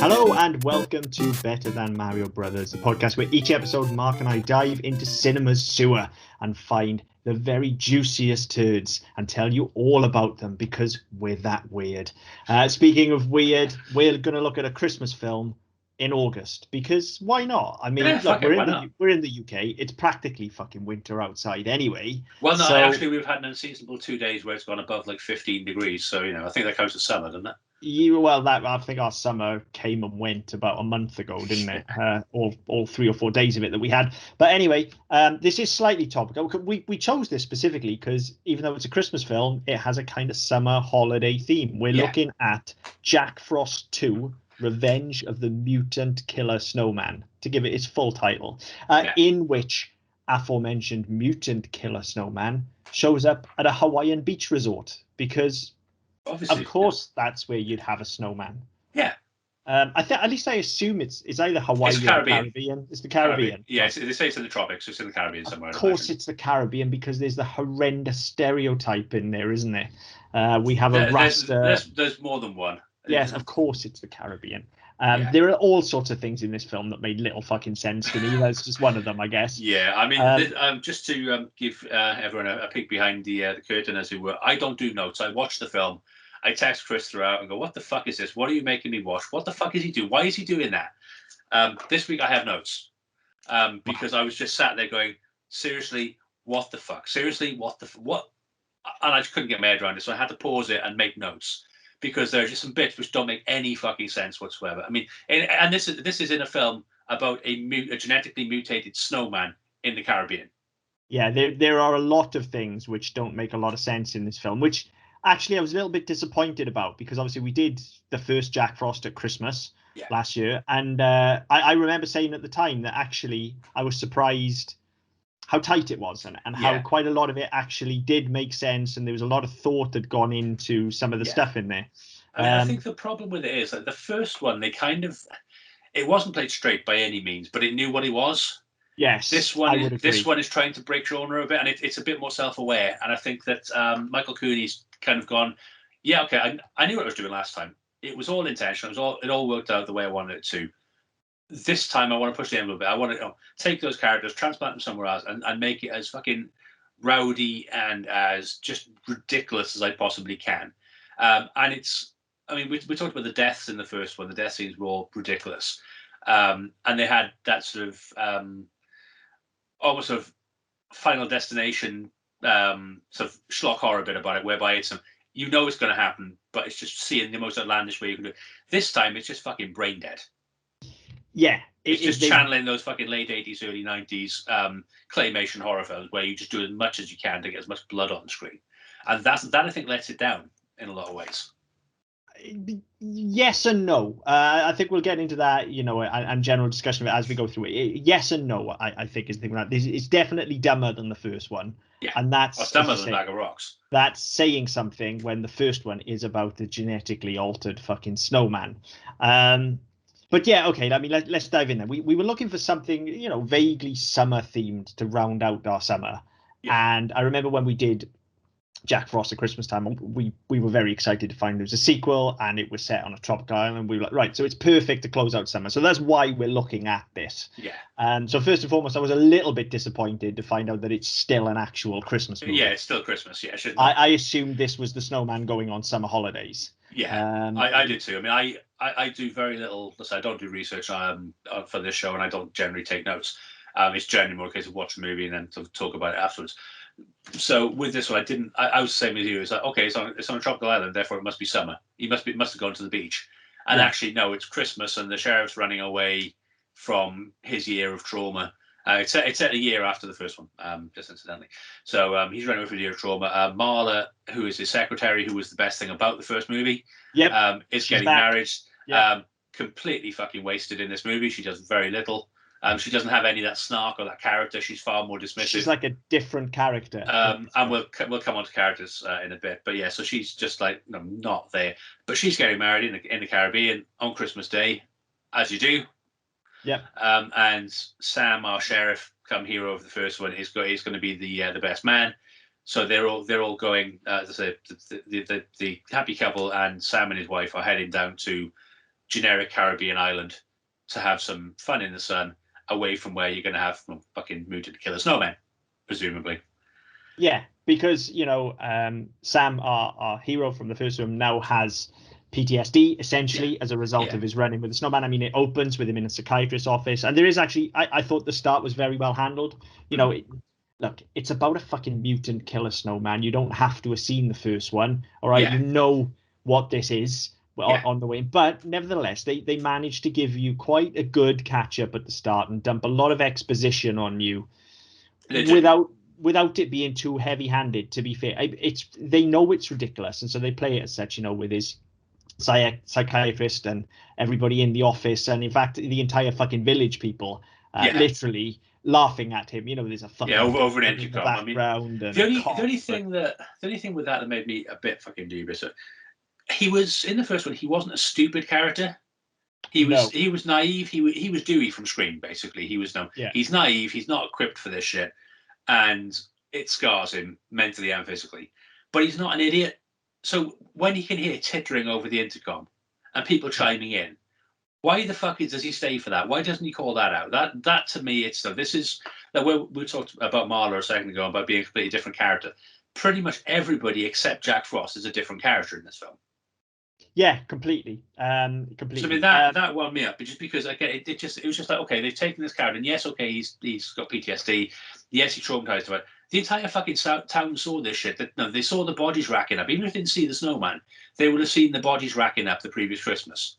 Hello and welcome to Better Than Mario Brothers, the podcast where each episode Mark and I dive into cinema's sewer and find the very juiciest turds and tell you all about them because we're that weird. Speaking of weird, we're going to look at a Christmas film in August because why not? I mean, Yeah, look, we're in the UK. It's practically fucking winter outside anyway. Well, no, so, actually, we've had an unseasonable 2 days where it's gone above like 15 degrees. So, I think that counts as summer, doesn't it? I think our summer came and went about a month ago, didn't it? All 3 or 4 days of it that we had. But anyway, this is slightly topical. We chose this specifically because even though it's a Christmas film, it has a kind of summer holiday theme. We're looking at Jack Frost 2, Revenge of the Mutant Killer Snowman, to give it its full title, in which aforementioned mutant killer snowman shows up at a Hawaiian beach resort because... Obviously, of course, that's where you'd have a snowman. Yeah. At least I assume it's either Hawaii or the Caribbean. It's the Caribbean. Yes, they say it's in the tropics. It's in the Caribbean somewhere. Of course, it's the Caribbean because there's the horrendous stereotype in there, isn't there? We have a Rasta. There's more than one. Yes, of course, it's the Caribbean. There are all sorts of things in this film that made little fucking sense to me. That's just one of them, I guess. Yeah, I mean, just to give everyone a peek behind the curtain, as it were, I don't do notes. I watch the film. I text Chris throughout and go, what the fuck is this? What are you making me watch? What the fuck is he doing? Why is he doing that? This week I have notes because I was just sat there going, seriously, what the fuck? Seriously, what? And I just couldn't get my head around it. So I had to pause it and make notes because there are just some bits which don't make any fucking sense whatsoever. I mean, and this is in a film about a genetically mutated snowman in the Caribbean. Yeah, there are a lot of things which don't make a lot of sense in this film, which... Actually, I was a little bit disappointed about because obviously we did the first Jack Frost at Christmas last year. And I remember saying at the time that actually I was surprised how tight it was and how quite a lot of it actually did make sense. And there was a lot of thought that had gone into some of the stuff in there. I think the problem with it is that the first one, it wasn't played straight by any means, but it knew what it was. Yes, this one is trying to break genre a bit, and it's a bit more self-aware. And I think that Michael Cooney's kind of gone, yeah, okay, I knew what I was doing last time. It was all intentional. It all worked out the way I wanted it to. This time, I want to push the envelope a bit. I want to take those characters, transplant them somewhere else, and make it as fucking rowdy and as just ridiculous as I possibly can. And it's, I mean, we talked about the deaths in the first one. The death scenes were all ridiculous, and they had that sort of almost sort of Final Destination sort of schlock horror bit about it, whereby it's it's going to happen, but it's just seeing the most outlandish way you can do it. This time, it's just fucking brain dead. Yeah, it's just channeling those fucking late 80s, early 90s claymation horror films where you just do as much as you can to get as much blood on the screen, and that I think lets it down in a lot of ways. Yes and no. I think we'll get into that, and general discussion of it as we go through it. Yes and no, I think is the thing. That it's definitely dumber than the first one. Yeah, and that's dumber than a bag of rocks. That's saying something when the first one is about the genetically altered fucking snowman. But yeah, okay. I mean, let's dive in there. We were looking for something, vaguely summer themed to round out our summer. Yeah. And I remember when we did Jack Frost at Christmas time, we were very excited to find there was a sequel and it was set on a tropical island. We were like, right, so it's perfect to close out summer. So that's why we're looking at this. Yeah. So first and foremost, I was a little bit disappointed to find out that it's still an actual Christmas movie. Yeah, it's still Christmas. Yeah, I assumed this was the snowman going on summer holidays. Yeah, I did too. I mean, I do very little. Listen, I don't do research for this show, and I don't generally take notes. It's generally more a case of watch a movie and then to talk about it afterwards. So with this one, I was the same as you. It's like, okay, it's on a tropical island, therefore it must be summer. He must have gone to the beach. And actually, no, it's Christmas, and the sheriff's running away from his year of trauma. It's set a year after the first one, just incidentally. So he's running away from a year of trauma. Marla, who is his secretary, who was the best thing about the first movie, is getting married. Completely fucking wasted in this movie. She does very little. She doesn't have any of that snark or that character. She's far more dismissive. She's like a different character. And we'll come on to characters in a bit. But yeah, so she's just like not there. But she's getting married in the Caribbean on Christmas Day, as you do. Yeah. And Sam, our sheriff, come hero of the first one, is going to be the best man. So they're all going. The happy couple and Sam and his wife are heading down to generic Caribbean island to have some fun in the sun, away from where you're going to have fucking mutant killer snowmen, presumably. Yeah, because Sam, our hero from the first film, now has PTSD essentially as a result of his running with the snowman. I mean, it opens with him in a psychiatrist's office, and there is actually, I thought the start was very well handled. Look, it's about a fucking mutant killer snowman. You don't have to have seen the first one, all right? You know what this is on the way, but nevertheless, they managed to give you quite a good catch up at the start and dump a lot of exposition on you without it being too heavy-handed. To be fair, they know it's ridiculous, and so they play it as such. With his psychiatrist and everybody in the office, and in fact, the entire fucking village people, literally laughing at him. There's a fucking over an in the background. I mean, the only thing with that made me a bit fucking dubious. He was in the first one. He wasn't a stupid character. He was naive. He was Dewey from Scream, basically. He's naive. He's not equipped for this shit, and it scars him mentally and physically. But he's not an idiot. So when he can hear tittering over the intercom and people chiming in, why the fuck does he stay for that? Why doesn't he call that out? That to me, this is like we talked about Marla a second ago about being a completely different character. Pretty much everybody except Jack Frost is a different character in this film. Yeah, completely. So I mean that wound me up, just because it was just like, okay, they've taken this character, and yes, okay, he's got PTSD, yes, he's traumatized by it. The entire fucking town saw this shit. They saw the bodies racking up. Even if they didn't see the snowman, they would have seen the bodies racking up the previous Christmas.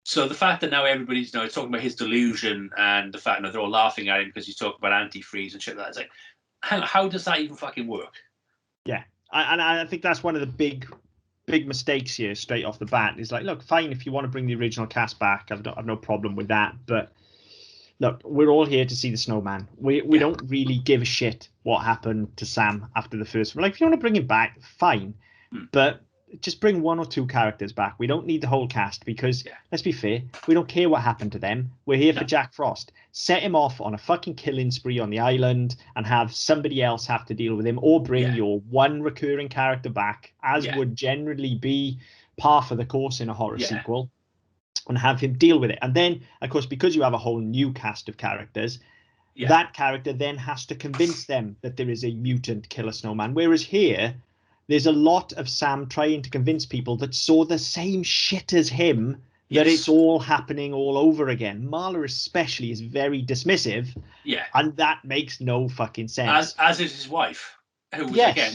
So the fact that now everybody's talking about his delusion, and the fact that they're all laughing at him because he's talking about antifreeze and shit like that, it's like, how does that even fucking work? Yeah, I think that's one of the big mistakes here straight off the bat. Is like, look, fine, if you want to bring the original cast back, I've no problem with that, but look, we're all here to see the snowman. We don't really give a shit what happened to Sam after the first one. Like, if you want to bring him back, fine, but just bring one or two characters back. We don't need the whole cast, because let's be fair, we don't care what happened to them. We're here for Jack Frost. Set him off on a fucking killing spree on the island and have somebody else have to deal with him, or bring your one recurring character back, as would generally be par for the course in a horror sequel, and have him deal with it. And then, of course, because you have a whole new cast of characters, that character then has to convince them that there is a mutant killer snowman. Whereas here, there's a lot of Sam trying to convince people that saw the same shit as him, that it's all happening all over again. Marla especially is very dismissive, and that makes no fucking sense. As is his wife, who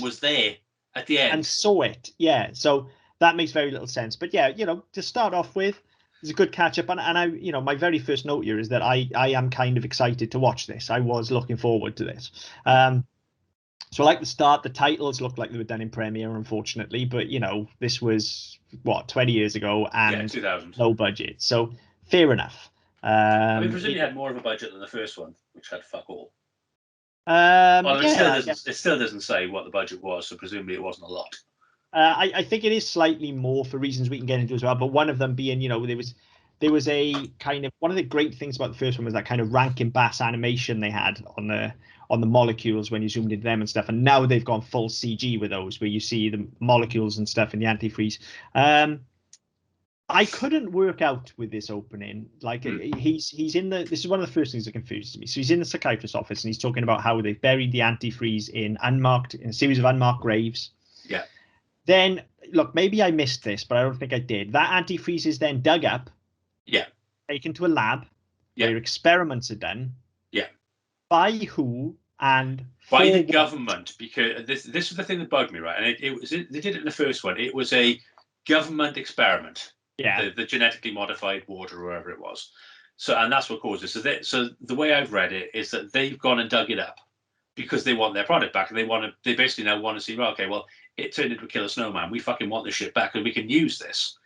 was there at the end and saw it. So that makes very little sense. But to start off with, it's a good catch up, and I, my very first note here is that I am kind of excited to watch this. I was looking forward to this. So I like the start. The titles looked like they were done in Premiere, unfortunately, but this was 20 years ago, and 2000. No budget, so fair enough. I mean, presumably it had more of a budget than the first one, which had fuck all. It still doesn't say what the budget was, so presumably it wasn't a lot. I think it is slightly more for reasons we can get into as well, but one of them being, there was a kind of, one of the great things about the first one was that kind of Rankin Bass animation they had on the molecules when you zoomed into them and stuff, and now they've gone full CG with those, where you see the molecules and stuff in the antifreeze. I couldn't work out with this opening. Like, he's in the, this is one of the first things that confuses me. So he's in the psychiatrist's office, and he's talking about how they've buried the antifreeze in a series of unmarked graves. Yeah. Then, look, maybe I missed this, but I don't think I did. That antifreeze is then dug up, taken to a lab, where experiments are done. Yeah. By who and by the government? Because this was the thing that bugged me, right? And they did it in the first one. It was a government experiment. Yeah. The genetically modified water, or whatever it was. So, and that's what caused it. So the way I've read it is that they've gone and dug it up because they want their product back, and they basically now want to see, okay, well, it turned into a killer snowman. We fucking want this shit back, and we can use this.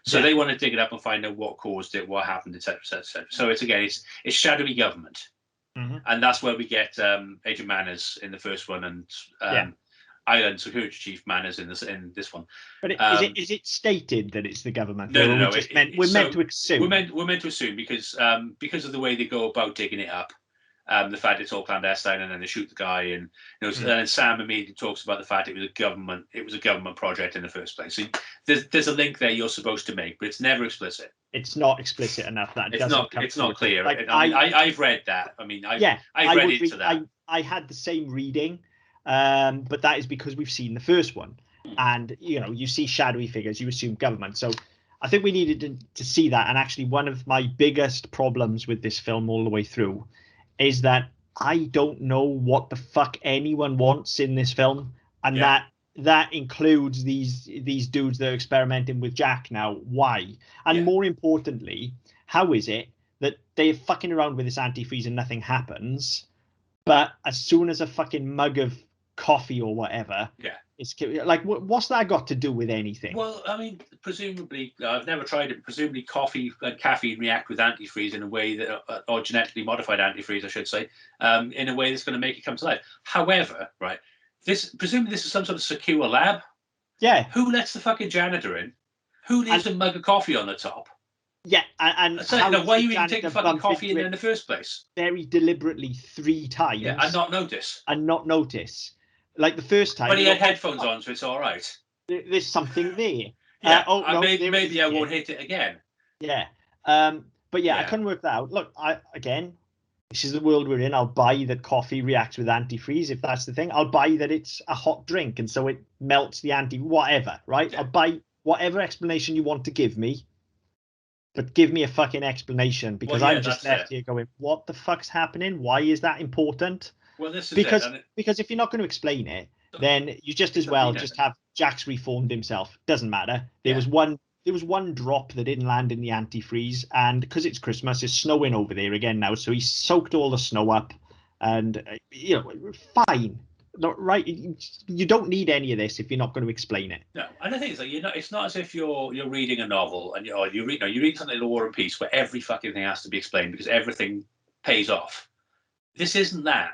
So they want to dig it up and find out what caused it, what happened, etc., etc. So it's shadowy government, and that's where we get Agent Manners in the first one, and Island Security Chief Manners in this one. But is it stated that it's the government? No. We're meant to assume. We're meant to assume because of the way they go about digging it up. the fact it's all clandestine, and then they shoot the guy, and and then Sam immediately talks about the fact it was a government project in the first place. So there's a link there you're supposed to make, but it's never explicit. It's not explicit enough. That it's not clear. Like, I've read that. I mean, I've read into that. I had the same reading, but that is because we've seen the first one, and you see shadowy figures, you assume government. So I think we needed to see that. And actually, one of my biggest problems with this film all the way through is that I don't know what the fuck anyone wants in this film, and that includes these dudes that are experimenting with Jack now. Why? And more importantly, how is it that they're fucking around with this antifreeze and nothing happens, but as soon as a fucking mug of coffee or whatever, it's like, what's that got to do with anything? Well, I mean, presumably, I've never tried it. Presumably, coffee and caffeine react with antifreeze in a way that, or genetically modified antifreeze, I should say, in a way that's going to make it come to life. However, right, presumably this is some sort of secure lab. Yeah. Who lets the fucking janitor in? Who leaves a mug of coffee on the top? Yeah, and so, why are you even taking fucking coffee in the first place? Very deliberately 3 times. Yeah, and not notice. Like the first time. But he had headphones on, so it's all right. There's something there. No, maybe I won't hit it again. Yeah. But I couldn't work that out. Look, this is the world we're in. I'll buy that coffee reacts with antifreeze if that's the thing. I'll buy that it's a hot drink and so it melts the whatever, right? Yeah. I'll buy whatever explanation you want to give me, but give me a fucking explanation, because I'm just left here going, what the fuck's happening? Why is that important? Well, this is because if you're not going to explain it, then you just as well just have Jack's reformed himself. Doesn't matter. There was one drop that didn't land in the antifreeze, and because it's Christmas, it's snowing over there again now, so he soaked all the snow up, and fine. Right, you don't need any of this if you're not going to explain it. No, and the thing is, like, it's not as if you're reading a novel and you read something like War and Peace where every fucking thing has to be explained because everything pays off. This isn't that.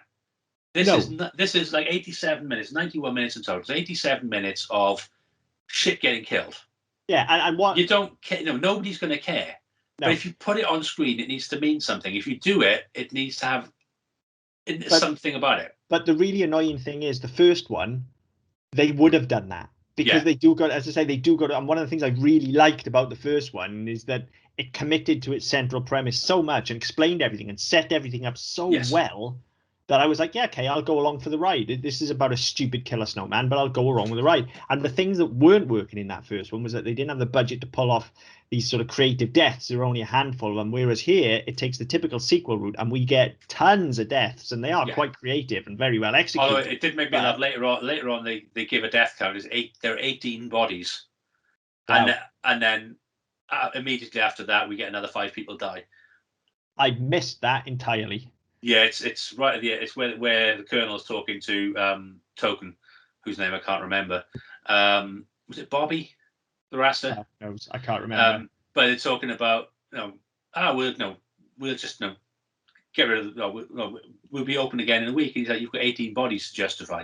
This is like 87 minutes, 91 minutes in total. It's 87 minutes of shit getting killed. Yeah, and what you don't care. Nobody's going to care. No. But if you put it on screen, it needs to mean something. If you do it, it needs to have something about it. But the really annoying thing is the first one, they would have done that because they do got, as I say, they do got. And one of the things I really liked about the first one is that it committed to its central premise so much and explained everything and set everything up so well that I was like, yeah, okay, I'll go along for the ride. This is about a stupid killer snowman, but I'll go along with the ride. And the things that weren't working in that first one was that they didn't have the budget to pull off these sort of creative deaths. There were only a handful of them, whereas here it takes the typical sequel route and we get tons of deaths, and they are quite creative and very well executed. Although it did make me laugh later on they give a death count as there are 18 bodies. Wow. And then immediately after that we get another 5 people die. I missed that entirely. Yeah, it's right at the end. It's where the Colonel is talking to Token, whose name I can't remember. Was it Bobby, the Rasta? I can't remember. But they're talking about we'll just get rid of we'll be open again in a week. And he's like, you've got 18 bodies to justify.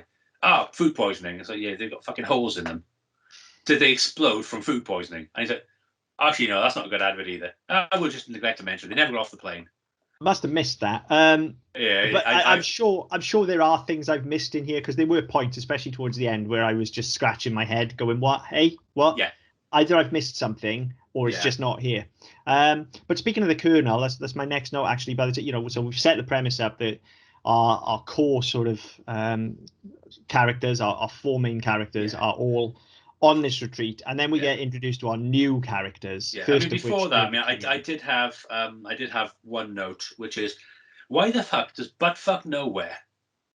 Food poisoning. It's like, yeah, they've got fucking holes in them. Did they explode from food poisoning? And he's like, actually, no, that's not a good advert either. I will just neglect to mention they never got off the plane. Must have missed that. But I'm sure there are things I've missed in here, because there were points, especially towards the end, where I was just scratching my head, going, "What? Hey, what?" Yeah. Either I've missed something, or it's just not here. But speaking of the Colonel, that's my next note actually. So we've set the premise up that our core sort of characters, our 4 main characters, are all on this retreat, and then we get introduced to our new characters. Yeah, before that, I did have one note, which is, why the fuck does buttfuck nowhere,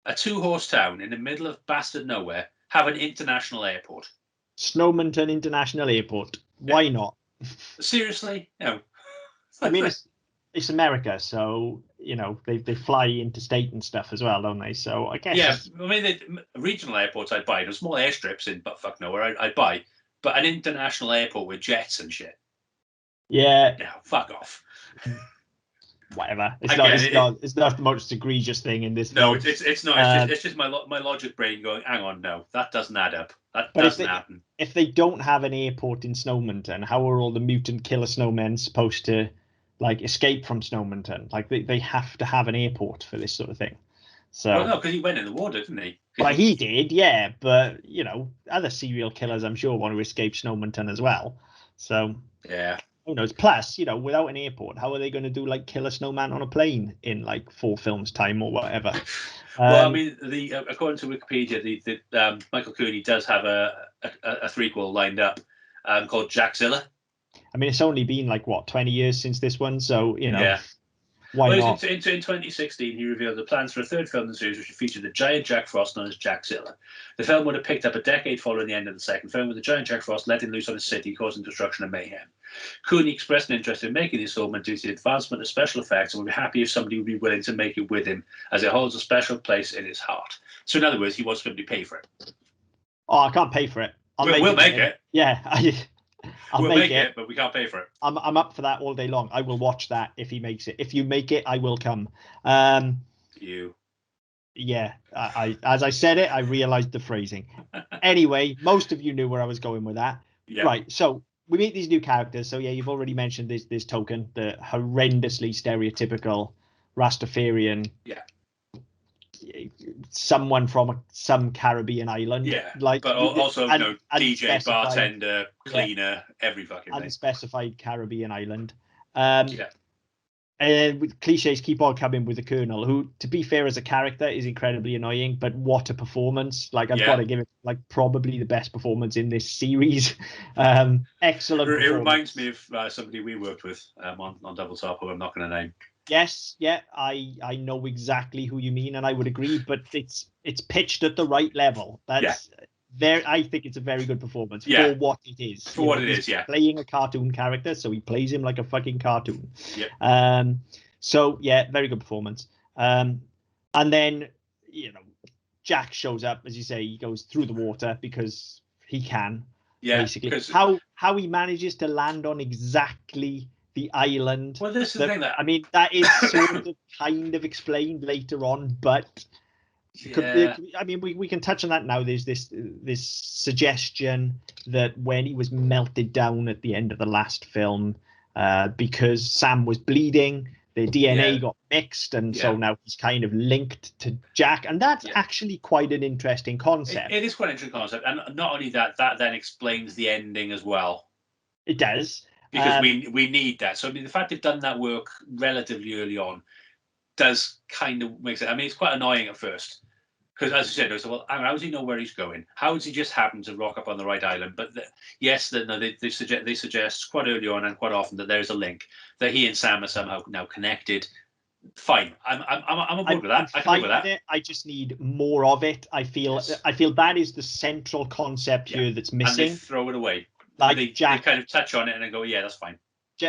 a 2-horse town in the middle of bastard nowhere, have an international airport? Snowman International Airport. Why not? Seriously, no. I mean, it's America, so they fly interstate and stuff as well, don't they? So I guess. Yeah, I mean, regional airports I'd buy. There's small airstrips in buttfuck nowhere I'd buy, but an international airport with jets and shit. Yeah. No, fuck off. Whatever. It's not the most egregious thing in this. No, film. it's not. It's just my logic brain going, hang on, no, that doesn't add up. That doesn't happen. If they don't have an airport in Snowman, how are all the mutant killer snowmen supposed to like escape from Snowman. Like they have to have an airport for this sort of thing. So Well, no, because he went in the water, didn't he? well, he did, yeah, but other serial killers, I'm sure, want to escape Snowman as well. So yeah, who knows? Plus, without an airport, how are they going to do like kill a snowman on a plane in like 4 films time or whatever? Well, I mean, according to Wikipedia, the Michael Cooney does have a threequel lined up called Jackzilla. I mean, it's only been like what 20 years since this one, so Yeah. why Well, not? in 2016, he revealed the plans for a third film in the series, which would feature the giant Jack Frost known as Jackzilla. The film would have picked up a decade following the end of the second film, with the giant Jack Frost letting loose on a city, causing destruction and mayhem. Cooney expressed an interest in making the installment due to the advancement of special effects and would be happy if somebody would be willing to make it with him, as it holds a special place in his heart. So, in other words, he wants somebody to pay for it. Oh, I can't pay for it. We'll make it. Yeah, We'll make it, but we can't pay for it. I'm up for that all day long. I will watch that if he makes it. If you make it, I will come. Yeah, as I said it, I realized the phrasing. Anyway, most of you knew where I was going with that. Yeah. Right, so we meet these new characters. So yeah, you've already mentioned this token, the horrendously stereotypical Rastafarian. Yeah. Someone from some Caribbean island. Yeah, like, but also DJ, bartender, cleaner, every fucking thing. Unspecified Caribbean island. Yeah. And with cliches keep on coming with the Colonel, who, to be fair, as a character is incredibly annoying, but what a performance. Like, I've got to give it like probably the best performance in this series. Excellent. It reminds me of somebody we worked with on Double Top, who I'm not going to name. Yes, yeah, I know exactly who you mean, and I would agree, but it's pitched at the right level. That's I think it's a very good performance for what it is. For what it is, yeah. Playing a cartoon character, so he plays him like a fucking cartoon. Yeah. So yeah, very good performance. And then Jack shows up, as you say, he goes through the water because he can. Yeah. Basically, how he manages to land on exactly the island. Well, this is the thing that is sort of kind of explained later on, but we can touch on that now. There's this suggestion that when he was melted down at the end of the last film, because Sam was bleeding, the DNA got mixed, and so now he's kind of linked to Jack, and that's actually quite an interesting concept. It is quite an interesting concept, and not only that then explains the ending as well. It does. Because we need that. So, I mean, the fact they've done that work relatively early on does kind of make sense. I mean, it's quite annoying at first. Because, as you said, I said, well, how does he know where he's going? How does he just happen to rock up on the right island? But they suggest quite early on and quite often that there's a link, that he and Sam are somehow now connected. Fine. I'm on board with that. I can live with that. I just need more of it. I feel that is the central concept here that's missing. And they throw it away. Like they kind of touch on it and then go, yeah, that's fine.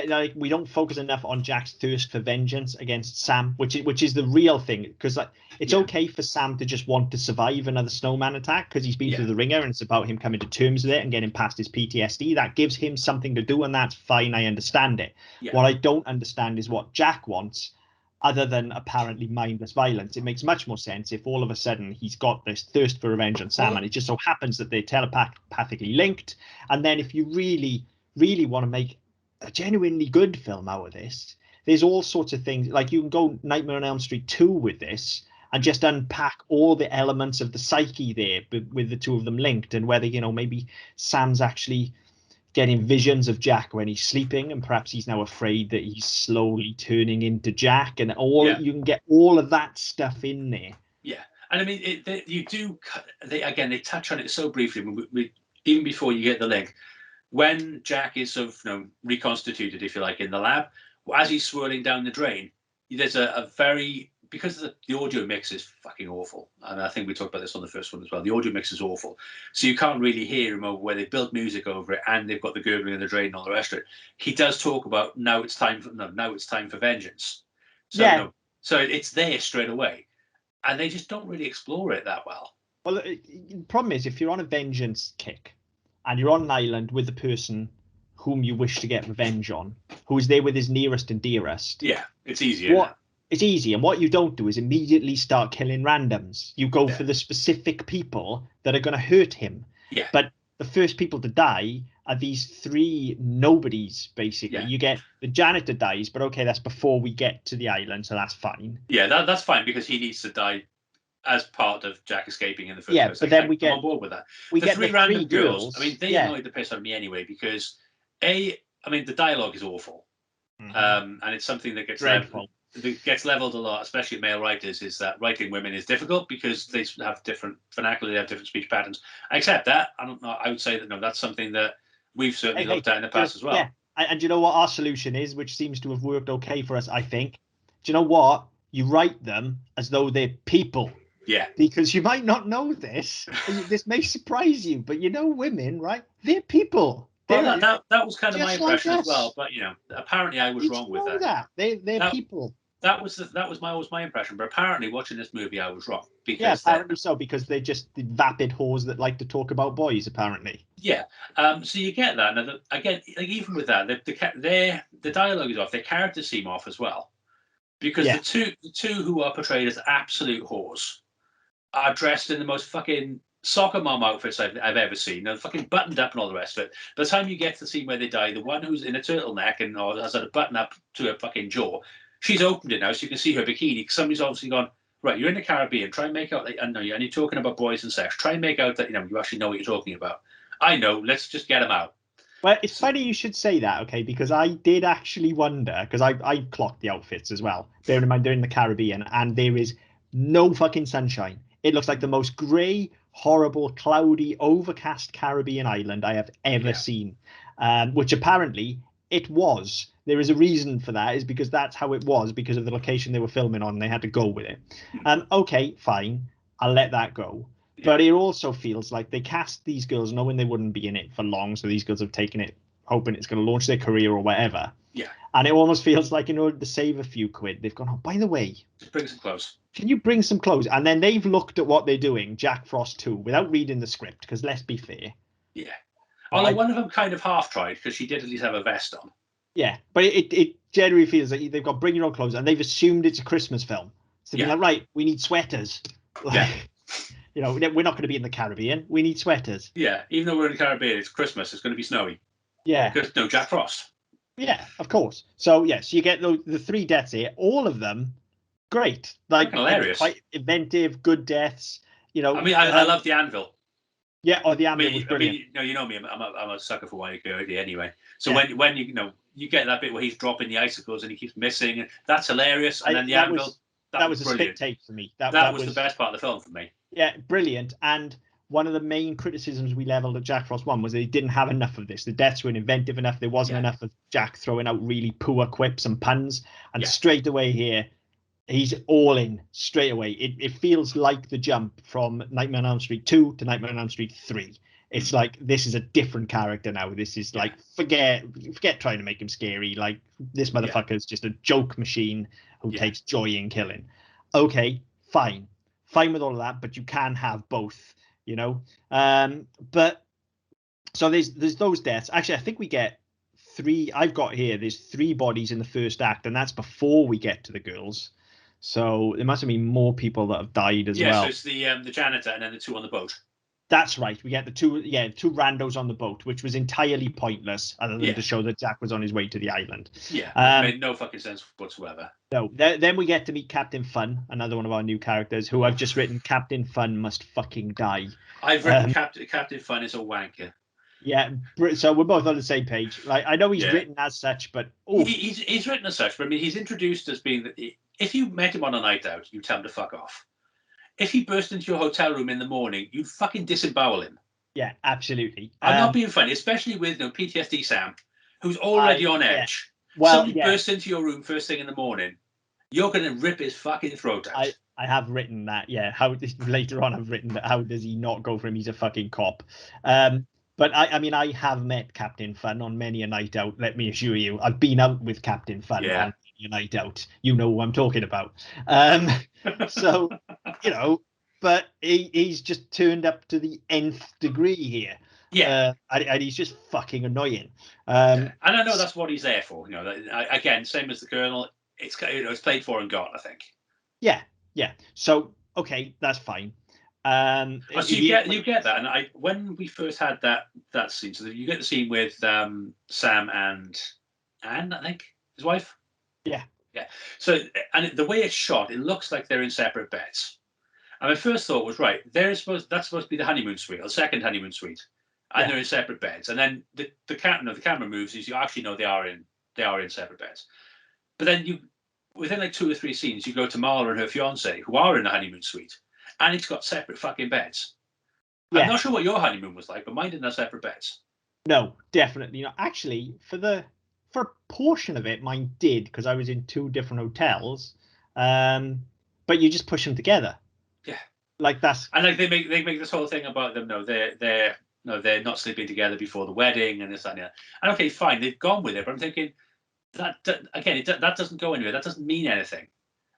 Like, we don't focus enough on Jack's thirst for vengeance against Sam, which is the real thing. Because it's okay for Sam to just want to survive another snowman attack because he's been through the ringer, and it's about him coming to terms with it and getting past his PTSD. That gives him something to do, and that's fine. I understand it. Yeah. What I don't understand is what Jack wants, other than apparently mindless violence. It makes much more sense if all of a sudden he's got this thirst for revenge on Sam, and it just so happens that they're telepathically linked. And then if you really, really want to make a genuinely good film out of this, there's all sorts of things. Like, you can go Nightmare on Elm Street 2 with this and just unpack all the elements of the psyche there, but with the two of them linked, and whether, maybe Sam's actually getting visions of Jack when he's sleeping, and perhaps he's now afraid that he's slowly turning into Jack, and you can get all of that stuff in there. Yeah, and I mean, they touch on it so briefly. Even before you get the link, when Jack is sort of reconstituted, if you like, in the lab, as he's swirling down the drain, there's a very, because the audio mix is fucking awful, and I think we talked about this on the first one as well. The audio mix is awful, so you can't really hear him over where they built music over it, and they've got the gurgling in the drain and all the rest of it. He does talk about now it's time for vengeance. So, so it's there straight away, and they just don't really explore it that well. Well, the problem is, if you're on a vengeance kick and you're on an island with the person whom you wish to get revenge on, who is there with his nearest and dearest, it's easier. It's easy, and what you don't do is immediately start killing randoms. You go for the specific people that are going to hurt him. Yeah. But the first people to die are these three nobodies, basically. Yeah. You get the janitor dies, but okay, that's before we get to the island, so that's fine. Yeah, that's fine because he needs to die as part of Jack escaping in the first Yeah, place. but then I'm on board with that. we The get three the random three girls, I girls. mean, they Yeah. annoyed the piss out of me anyway because I mean, the dialogue is awful, and it's something that gets dreadful. That gets leveled a lot, especially male writers, is that writing women is difficult because they have different vernacular, they have different speech patterns. I accept that. I don't know. I would say that no, that's something that we've certainly looked at in the past as well. Yeah, and you know what our solution is, which seems to have worked okay for us, I think. Do you know what? You write them as though they're people. Yeah. Because you might not know this. This may surprise you, but you know women, right? They're people. Well, that was kind of my just like impression as us. well, but apparently I was wrong with that. They're people. That was always my impression, but apparently watching this movie I was wrong Yeah, apparently so, because they're just the vapid whores that like to talk about boys. Apparently. Yeah. So you get that. Now, again, like, even with that, the dialogue is off. Their characters seem off as well, because the two who are portrayed as absolute whores are dressed in the most fucking soccer mom outfits I've ever seen. They're fucking buttoned up and all the rest of it. By the time you get to the scene where they die, the one who's in a turtleneck and has had a button up to her fucking jaw, she's opened it now so you can see her bikini. Somebody's obviously gone, right, you're in the Caribbean. Try and make out that, I know you, and you're talking about boys and sex. Try and make out that you actually know what you're talking about. I know. Let's just get them out. Well, it's funny you should say that, okay, because I did actually wonder, because I clocked the outfits as well. Bearing in mind they're in the Caribbean, and there is no fucking sunshine. It looks like the most grey, horrible, cloudy, overcast Caribbean island I have ever seen, which apparently it was. There is a reason for that, is because that's how it was, because of the location they were filming on. They had to go with it. Okay, fine. I'll let that go. But it also feels like they cast these girls knowing they wouldn't be in it for long. So these girls have taken it hoping it's going to launch their career or whatever. Yeah. And it almost feels like, in order to save a few quid, they've gone, oh, by the way, just bring some clothes. Can you bring some clothes? And then they've looked at what they're doing, Jack Frost 2, without reading the script, because let's be fair. Yeah. Although one of them kind of half tried, because she did at least have a vest on. Yeah, but it generally feels like they've got bring your own clothes, and they've assumed it's a Christmas film. So they're like, right, we need sweaters. Like, you know, we're not going to be in the Caribbean. We need sweaters. Yeah, even though we're in the Caribbean, it's Christmas. It's going to be snowy. Yeah. Because no Jack Frost. Yeah, of course. So, yes, you get the three deaths here. All of them, great. Like, hilarious. Quite inventive, good deaths. You know, I mean, I love the anvil. Yeah, the anvil was brilliant. You know me, I'm a sucker for Wile Coyote anyway. So when you get that bit where he's dropping the icicles and he keeps missing, and that's hilarious. And then the anvil. That was a brilliant. spit take for me. That was the best part of the film for me. Yeah, brilliant. And one of the main criticisms we leveled at Jack Frost 1 was that he didn't have enough of this. The deaths weren't inventive enough. There wasn't enough of Jack throwing out really poor quips and puns. And straight away here, he's all in straight away. It feels like the jump from Nightmare on Elm Street 2 to Nightmare on Elm Street 3. It's like, this is a different character now. This is like, forget trying to make him scary. Like, this motherfucker is just a joke machine who takes joy in killing. Okay, fine with all of that, but you can have both, you know. But so there's those deaths. Actually, I think we get three. I've got here, there's 3 bodies in the first act, and that's before we get to the girls. So there must have been more people that have died as well. Yeah, so it's the janitor and then the 2 on the boat. That's right. We get the two randos on the boat, which was entirely pointless, other than to show that Jack was on his way to the island. Yeah, it made no fucking sense whatsoever. No. Then we get to meet Captain Fun, another one of our new characters, who I've just written, Captain Fun must fucking die. I've written Captain Fun is a wanker. Yeah, so we're both on the same page. Like, I know he's written as such, but he's written as such. But I mean, he's introduced as being that if you met him on a night out, you tell him to fuck off. If he burst into your hotel room in the morning, you'd fucking disembowel him. Yeah, absolutely. I'm not being funny, especially with PTSD Sam, who's already on edge. Well, somebody bursts into your room first thing in the morning, you're going to rip his fucking throat out. I have written that, How later on I've written that, how does he not go for him? He's a fucking cop. But I mean, I have met Captain Fun on many a night out, let me assure you. I've been out with Captain Fun on many a night out. You know who I'm talking about. So, you know, but he's just turned up to the nth degree here. Yeah. And he's just fucking annoying. And I know that's what he's there for. You know, again, same as the Colonel, it's played for and got, I think. Yeah. So, okay, that's fine. Oh, so you get that, and when we first had that scene, so you get the scene with Sam and Anne, I think, his wife. Yeah. Yeah. So, and the way it's shot, it looks like they're in separate beds. And my first thought was, right, that's supposed to be the honeymoon suite, or the second honeymoon suite, and they're in separate beds. And then the camera moves, as you actually know they are in separate beds. But then within like 2 or 3 scenes, you go to Marla and her fiance, who are in the honeymoon suite, and it's got separate fucking beds. Yeah. I'm not sure what your honeymoon was like, but mine didn't have separate beds. No, definitely not. Actually, for a portion of it, mine did, because I was in 2 different hotels. But you just push them together. Yeah. Like that's, and like they make this whole thing about them. No, they're not sleeping together before the wedding and this that, and that. And okay, fine, they've gone with it, but I'm thinking that again, that doesn't go anywhere. That doesn't mean anything.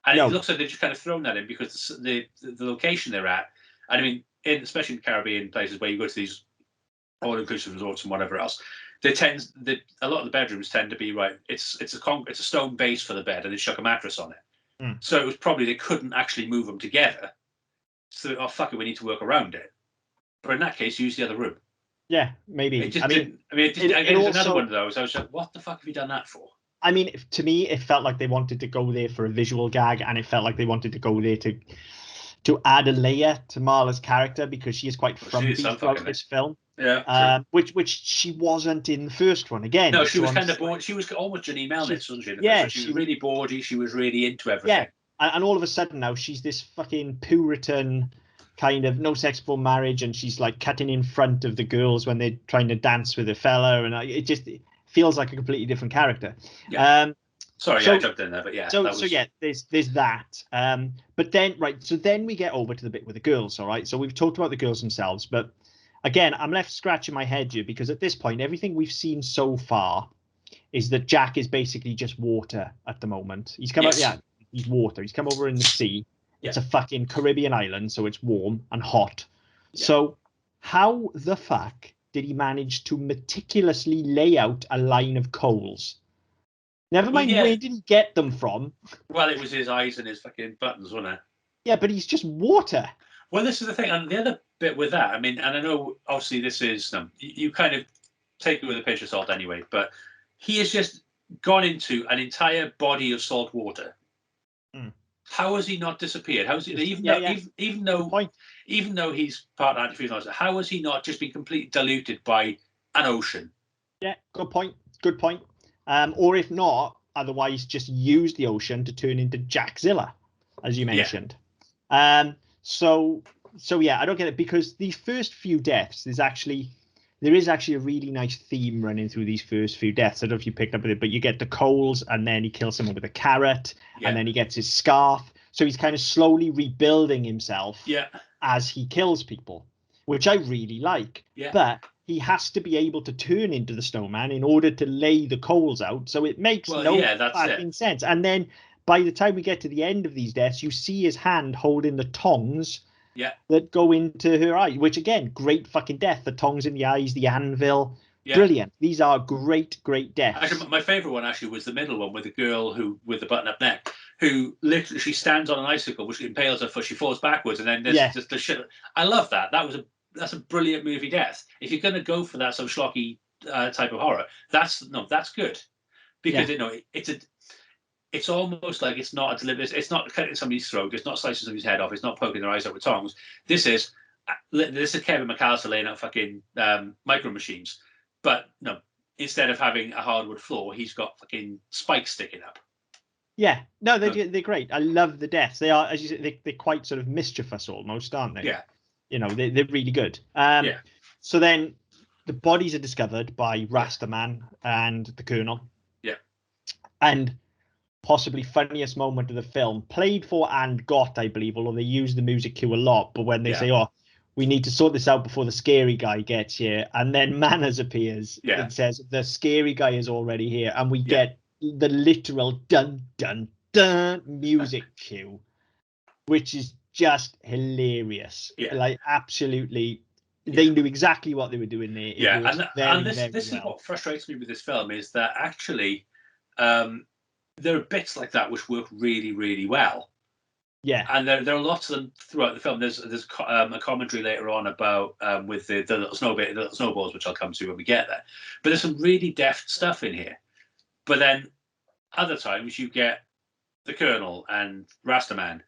And it looks like they've just kind of thrown that in because the location they're at. And I mean, especially in Caribbean places where you go to these all-inclusive resorts and whatever else, a lot of the bedrooms tend to be right. It's a stone base for the bed, and they chuck a mattress on it. So it was probably they couldn't actually move them together. So, oh fuck it, we need to work around it. But in that case, use the other room. Yeah, maybe. It just didn't. I mean, it's also another one of those. I was like, what the fuck have you done that for? I mean, to me, it felt like they wanted to go there for a visual gag, and it felt like they wanted to go there to add a layer to Marla's character, because she is quite frumpy throughout this film. Yeah. Which she wasn't in the first one. Again, no, she was kind of bored. She was almost Janine Melnitz, wasn't she? Yeah, she was really bawdy. She was really into everything. Yeah, and all of a sudden now she's this fucking Puritan kind of no sex before marriage, and she's like cutting in front of the girls when they're trying to dance with a fella, and it feels like a completely different character. Yeah. Sorry, I jumped in there, but yeah. So yeah, there's that. But then then we get over to the bit with the girls. All right, so we've talked about the girls themselves, but again, I'm left scratching my head here, because at this point, everything we've seen so far is that Jack is basically just water at the moment. He's come out, he's water. He's come over in the sea. It's a fucking Caribbean island, so it's warm and hot. Yeah. So how the fuck did he manage to meticulously lay out a line of coals? Never mind, where did he get them from? Well, it was his eyes and his fucking buttons, wasn't it? Yeah, but he's just water. Well, this is the thing. And the other bit with that, I mean, and I know, obviously, this is, you kind of take it with a pinch of salt anyway, but he has just gone into an entire body of salt water. How has he not disappeared? How has he, even though he's part antifreeze, how has he not just been completely diluted by an ocean? Yeah, good point. Good point. Or if not, otherwise just use the ocean to turn into Jackzilla, as you mentioned. Yeah. So yeah, I don't get it, because these first few deaths, there is actually a really nice theme running through these first few deaths. I don't know if you picked up with it, but you get the coals, and then he kills someone with a carrot, and then he gets his scarf. So he's kind of slowly rebuilding himself as he kills people, which I really like. Yeah. But he has to be able to turn into the Snowman in order to lay the coals out. So it makes no fucking sense. And then by the time we get to the end of these deaths, you see his hand holding the tongs that go into her eye, which again, great fucking death. The tongs in the eyes, the anvil. Yeah. Brilliant. These are great deaths. Actually, my favourite one actually was the middle one with the girl with the button-up neck, who literally she stands on an icicle, which impales her foot. She falls backwards, and then there's just the shit. I love that. That's a brilliant movie death. If you're going to go for that sort of schlocky type of horror, that's good, because it's almost like it's not a deliberate. It's not cutting somebody's throat. It's not slicing somebody's head off. It's not poking their eyes out with tongs. This is Kevin McAllister laying out fucking micro machines. But no, instead of having a hardwood floor, he's got fucking spikes sticking up. Yeah, no, they're great. I love the deaths. They are, as you say, they're quite sort of mischievous almost, aren't they? Yeah. You know, they're really good. So then the bodies are discovered by Rastaman and the Colonel. Yeah. And possibly funniest moment of the film, played for and got, I believe, although they use the music cue a lot, but when they say, we need to sort this out before the scary guy gets here, and then Manners appears and says, the scary guy is already here, and we get the literal dun dun dun music cue, which is just hilarious. Like, absolutely, they knew exactly what they were doing there. This is what frustrates me with this film, is that actually there are bits like that which work really, really well. Yeah. And there are lots of them throughout the film. There's a commentary later on about with the little snowballs, which I'll come to when we get there. But there's some really deft stuff in here. But then other times you get the Colonel and Rastaman,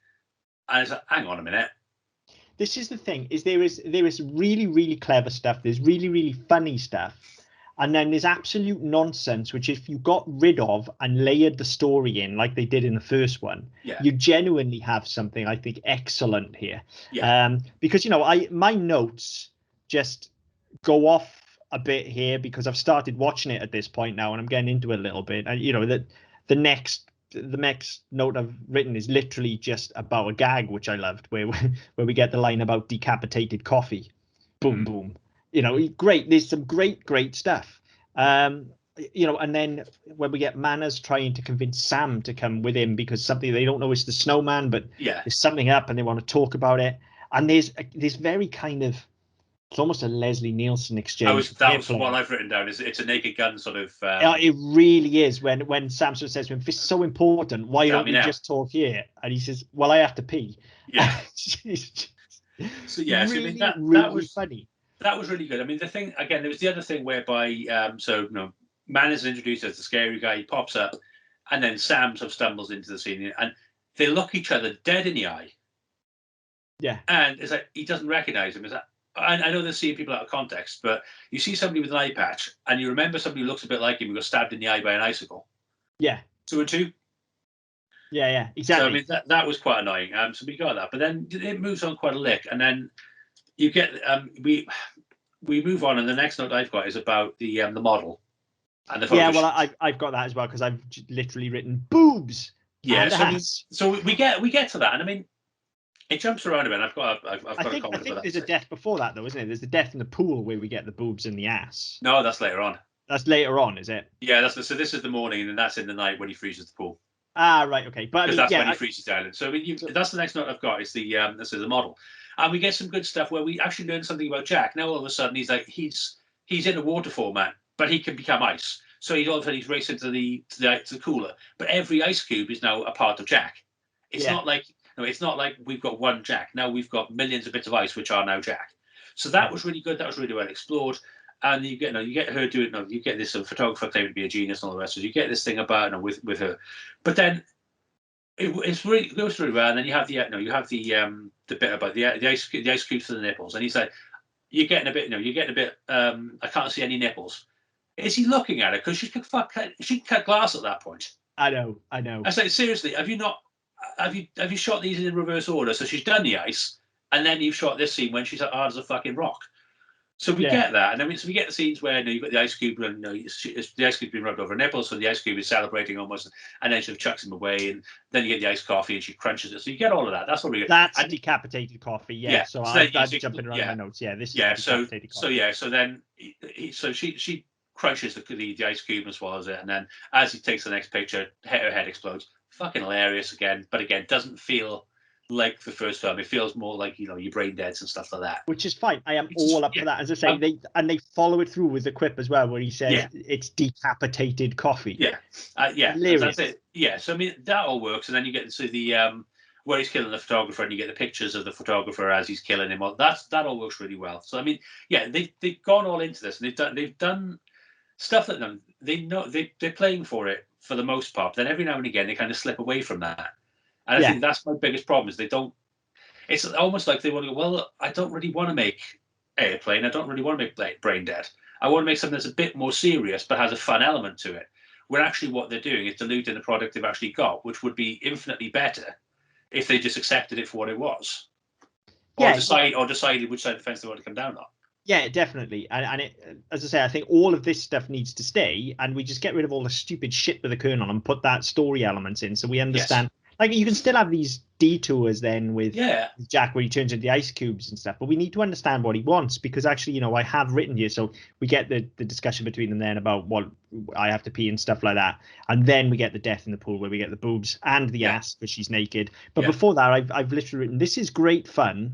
and it's like, hang on a minute. This is the thing: is there is really really clever stuff. There's really really funny stuff, and then there's absolute nonsense. Which if you got rid of and layered the story in like they did in the first one, Yeah. you genuinely have something I think excellent here. Yeah. Because my notes just go off a bit here because I've started watching it at this point now, and I'm getting into it a little bit. And that the next note I've written is literally just about a gag, which I loved, where we get the line about decapitated coffee. Boom, boom. Great. There's some great stuff. And then when we get Manners trying to convince Sam to come with him because something they don't know is the Snowman, but there's something up and they want to talk about it. And there's very kind of, it's almost a Leslie Nielsen exchange. That was what I've written down. It's a Naked Gun sort of. It really is. When Sam sort of says to him, "This is so important. Why don't we just talk here?" And he says, "Well, I have to pee." Yeah. So yeah, really, that was funny. That was really good. I mean, the thing again, there was the other thing whereby, Man is introduced as the scary guy. He pops up, and then Sam sort of stumbles into the scene, and they look each other dead in the eye. Yeah. And it's like he doesn't recognize him. Is that? I know they're seeing people out of context, but you see somebody with an eye patch, and you remember somebody who looks a bit like him who got stabbed in the eye by an icicle. Yeah. 2 and 2. Yeah, exactly. So I mean that was quite annoying. So we got that, but then it moves on quite a lick, and then you get we move on, and the next note I've got is about the model and the photo. Yeah, well, I've got that as well because I've literally written boobs. Yeah, so we get to that, and I mean. It jumps around a bit. I've got a comment about that. I think there's a death before that, though, isn't it? There's the death in the pool where we get the boobs and the ass. No, that's later on. That's later on, is it? Yeah, so this is the morning, and that's in the night when he freezes the pool. Ah, right, okay. But because that's when he freezes the island. So I mean, that's the next note I've got. Is the model, and we get some good stuff where we actually learn something about Jack. Now all of a sudden he's in a water format, but he can become ice. So all of a sudden he's racing to the cooler. But every ice cube is now a part of Jack. It's not like. No, it's not like we've got one Jack. Now we've got millions of bits of ice, which are now Jack. So that was really good. That was really well explored. And you get her doing. You get this photographer claiming to be a genius and all the rest. So you get this thing about with her, but then it goes really well. And then you have the bit about the ice cubes for the nipples. And he's like, you're getting a bit. I can't see any nipples. Is he looking at her because she can cut glass at that point? I know. I was like, seriously, have you shot these in reverse order? So she's done the ice, and then you've shot this scene when she's hard as a fucking rock. So we get that, and I mean, so we get the scenes where you've got the ice cube, and the ice cube's been rubbed over her nipples, so the ice cube is celebrating almost, and then she chucks him away, and then you get the iced coffee, and she crunches it. So you get all of that. That's what we get. That's decapitated coffee. Yeah. So I'm jumping around my notes. Yeah, this is decapitated coffee. So then she crunches the ice cube and swallows it, and then as he takes the next picture, her head explodes. Fucking hilarious again, but again, doesn't feel like the first film. It feels more like your brain deads and stuff like that. Which is fine. I am all up for that. As I say, they follow it through with the quip as well, where he says it's decapitated coffee. That's it. Yeah, so I mean that all works, and then you get to the where he's killing the photographer, and you get the pictures of the photographer as he's killing him. That all works really well. So I mean, they've gone all into this, and they've done stuff that they're playing for it for the most part. Then every now and again they kind of slip away from that, and I think that's my biggest problem is they don't. It's almost like they want to go, well, I don't really want to make Airplane. I don't really want to make Brain Dead. I want to make something that's a bit more serious but has a fun element to it. Where actually what they're doing is diluting the product they've actually got, which would be infinitely better if they just accepted it for what it was, or decided which side of the fence they want to come down on. Yeah, definitely. And it, as I say, I think all of this stuff needs to stay, and we just get rid of all the stupid shit with the Colonel and put that story elements in, so we understand. Yes. Like, you can still have these detours then with Jack where he turns into the ice cubes and stuff, but we need to understand what he wants, because actually, I have written here, so we get the discussion between them then about what I have to pee and stuff like that, and then we get the death in the pool where we get the boobs and the ass because she's naked. But before that, I've literally written, this is great fun,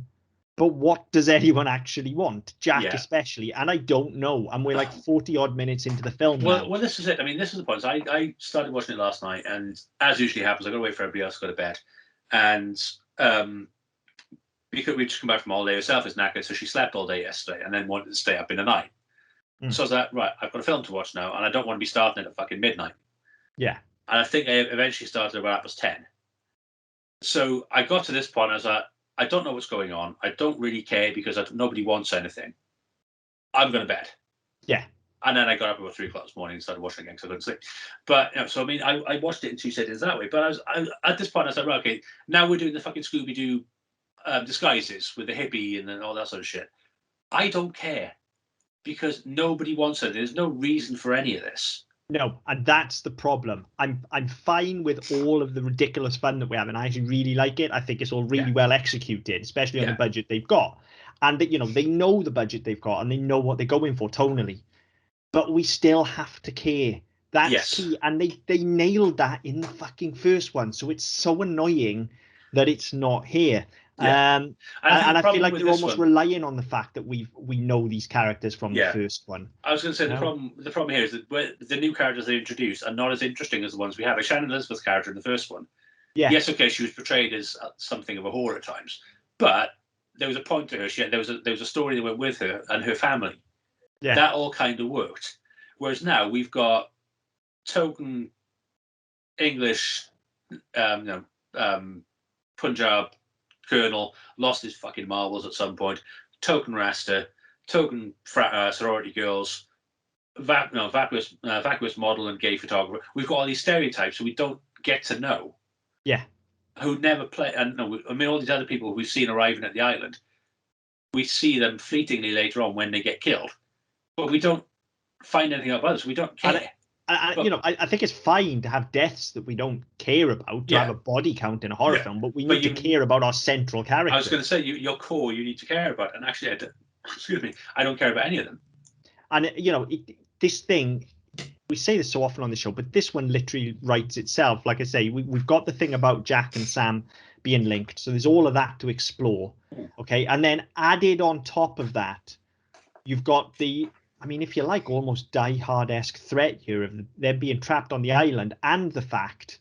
but what does anyone actually want? Jack especially, and I don't know. And we're like 40 odd minutes into the film now. Well, this is it. I mean, this is the point. I started watching it last night, and as usually happens, I got to wait for everybody else to go to bed. And because we just come back from holiday herself, is knackered, so she slept all day yesterday and then wanted to stay up in the night. So I was like, right, I've got a film to watch now, and I don't want to be starting it at fucking midnight. Yeah. And I think I eventually started about 10. So I got to this point, I was like, I don't know what's going on. I don't really care because nobody wants anything. I'm going to bed. Yeah. And then I got up about 3 o'clock this morning and started watching again because I couldn't sleep. But, so I mean, I watched it in 2 sittings that way. But at this point, I was like, right, okay, now we're doing the fucking Scooby-Doo disguises with the hippie and all that sort of shit. I don't care because nobody wants it. There's no reason for any of this. No, and that's the problem. I'm fine with all of the ridiculous fun that we have, and I actually really like it. I think it's all really well executed, especially on the budget they've got. And they know the budget they've got, and they know what they're going for tonally. But we still have to care. That's key. And they nailed that in the fucking first one. So it's so annoying that it's not here. Yeah. And I feel like they're almost relying on the fact that we know these characters from the first one. I was going to say the problem here is that the new characters they introduced are not as interesting as the ones we have. Like Shannon Elizabeth's character in the first one. Yeah. Yes, okay, she was portrayed as something of a whore at times, but there was a point to her. There was a story that went with her and her family. Yeah. That all kind of worked. Whereas now we've got token English, Punjab colonel, lost his fucking marbles at some point, token Rasta, token sorority girls, vacuous model and gay photographer. We've got all these stereotypes, so we don't get to know. Yeah. Who never play, and I mean, all these other people we've seen arriving at the island, we see them fleetingly later on when they get killed, but we don't find anything about us. We don't care. I think it's fine to have deaths that we don't care about, to have a body count in a horror film, but we need to care about our central character. I was going to say, your core you need to care about, and actually, I don't care about any of them. And, this thing, we say this so often on the show, but this one literally writes itself. Like I say, we've got the thing about Jack and Sam being linked, so there's all of that to explore, okay? And then added on top of that, you've got the... I mean, if you like, almost Die Hard-esque threat here of them being trapped on the island, and the fact,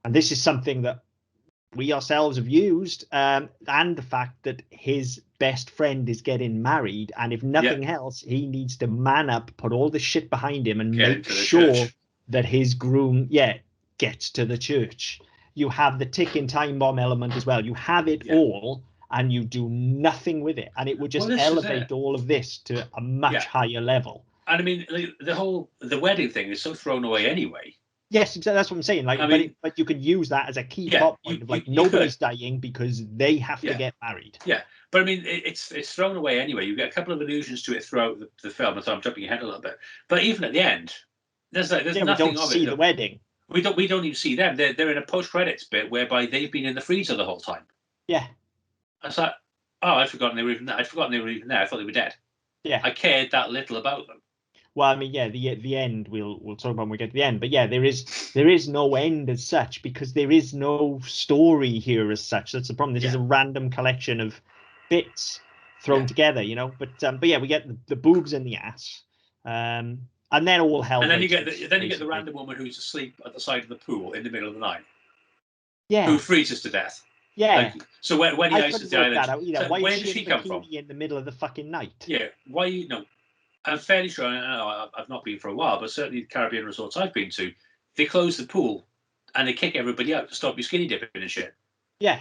and this is something that we ourselves have used, and the fact that his best friend is getting married, and if nothing else, he needs to man up, put all the shit behind him, and make sure that his groom, gets to the church. You have the ticking time bomb element as well. You have it all, and you do nothing with it, and it would just elevate all of this to a much higher level. And I mean, the wedding thing is so thrown away anyway. Yes, exactly. That's what I'm saying. Like, but you could use that as a key plot point of like nobody's dying because they have to get married. Yeah, but I mean, it's thrown away anyway. You get a couple of allusions to it throughout the film, and so I'm jumping ahead a little bit. But even at the end, there's nothing we don't see the wedding. We don't even see them. They're in a post credits bit whereby they've been in the freezer the whole time. Yeah. I was like, oh, I'd forgotten they were even there. I thought they were dead. Yeah. I cared that little about them. Well, I mean, the end we'll talk about when we get to the end. But yeah, there is no end as such because there is no story here as such. That's the problem. This is a random collection of bits thrown together, But yeah, we get the boobs in the ass, and then all hell. And then you get the random woman who's asleep at the side of the pool in the middle of the night. Yeah. Who freezes to death. Yeah. So when he ices the island, so where does she come from? In the middle of the fucking night. Yeah. Why? I'm fairly sure. I've not been for a while, but certainly the Caribbean resorts I've been to, they close the pool and they kick everybody out to stop you skinny dipping and shit. Yeah.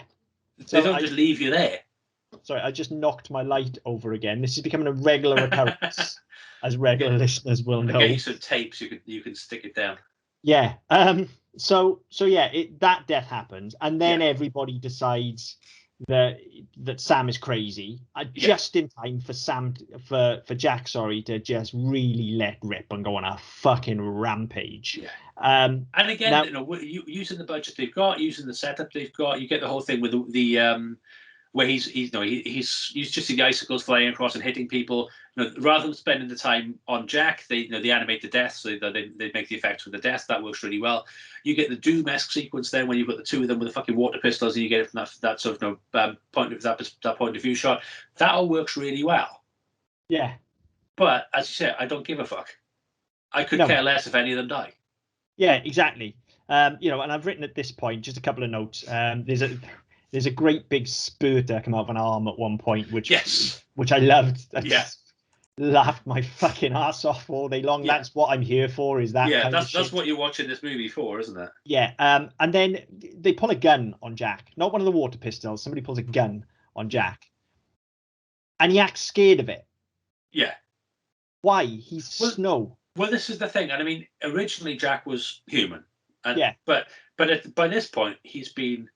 They don't just leave you there. Sorry, I just knocked my light over again. This is becoming a regular occurrence, as regular listeners will know. I'll get you some tapes. You can stick it down. Yeah. So yeah, that death happens, and then everybody decides that Sam is crazy, just in time for Jack, to just really let rip and go on a fucking rampage. Yeah. And again, using the budget they've got, using the setup they've got, you get the whole thing with the where he's just the icicles flying across and hitting people. Rather than spending the time on Jack, they animate the death, so they make the effects with the death. That works really well. You get the Doom-esque sequence then when you've got the two of them with the fucking water pistols, and you get it from that sort of point of view shot. That all works really well. Yeah. But as you said, I don't give a fuck. I could care less if any of them die. Yeah, exactly. And I've written at this point just a couple of notes. There's a great big spurter come out of an arm at one point, which I loved. I just laughed my fucking ass off all day long. Yeah. That's what I'm here for. Is that kind of shit. That's what you're watching this movie for, isn't it? Yeah. And then they pull a gun on Jack, not one of the water pistols. Somebody pulls a gun on Jack, and he acts scared of it. Yeah. Why? He's Snow. Well, this is the thing, and I mean, originally Jack was human, and but by this point he's been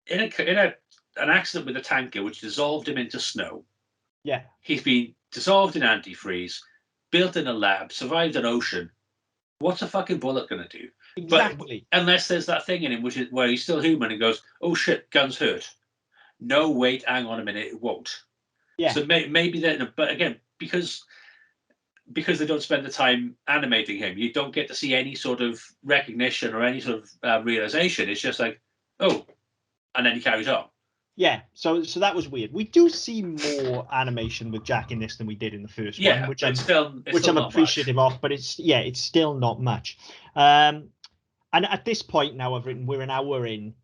in an accident with a tanker which dissolved him into snow. Yeah. He's been dissolved in antifreeze, built in a lab, survived an ocean. What's a fucking bullet gonna do? Exactly. But unless there's that thing in him which is where he's still human and goes, oh shit, guns hurt. No, wait, hang on a minute, it won't. Yeah. So maybe then, but again, because they don't spend the time animating him, you don't get to see any sort of recognition or any sort of realization. It's just like, oh, and then he carries on. Yeah, so that was weird. We do see more animation with Jack in this than we did in the first one, which I'm appreciative of, but it's still not much. And at this point now, I've written we're an hour in,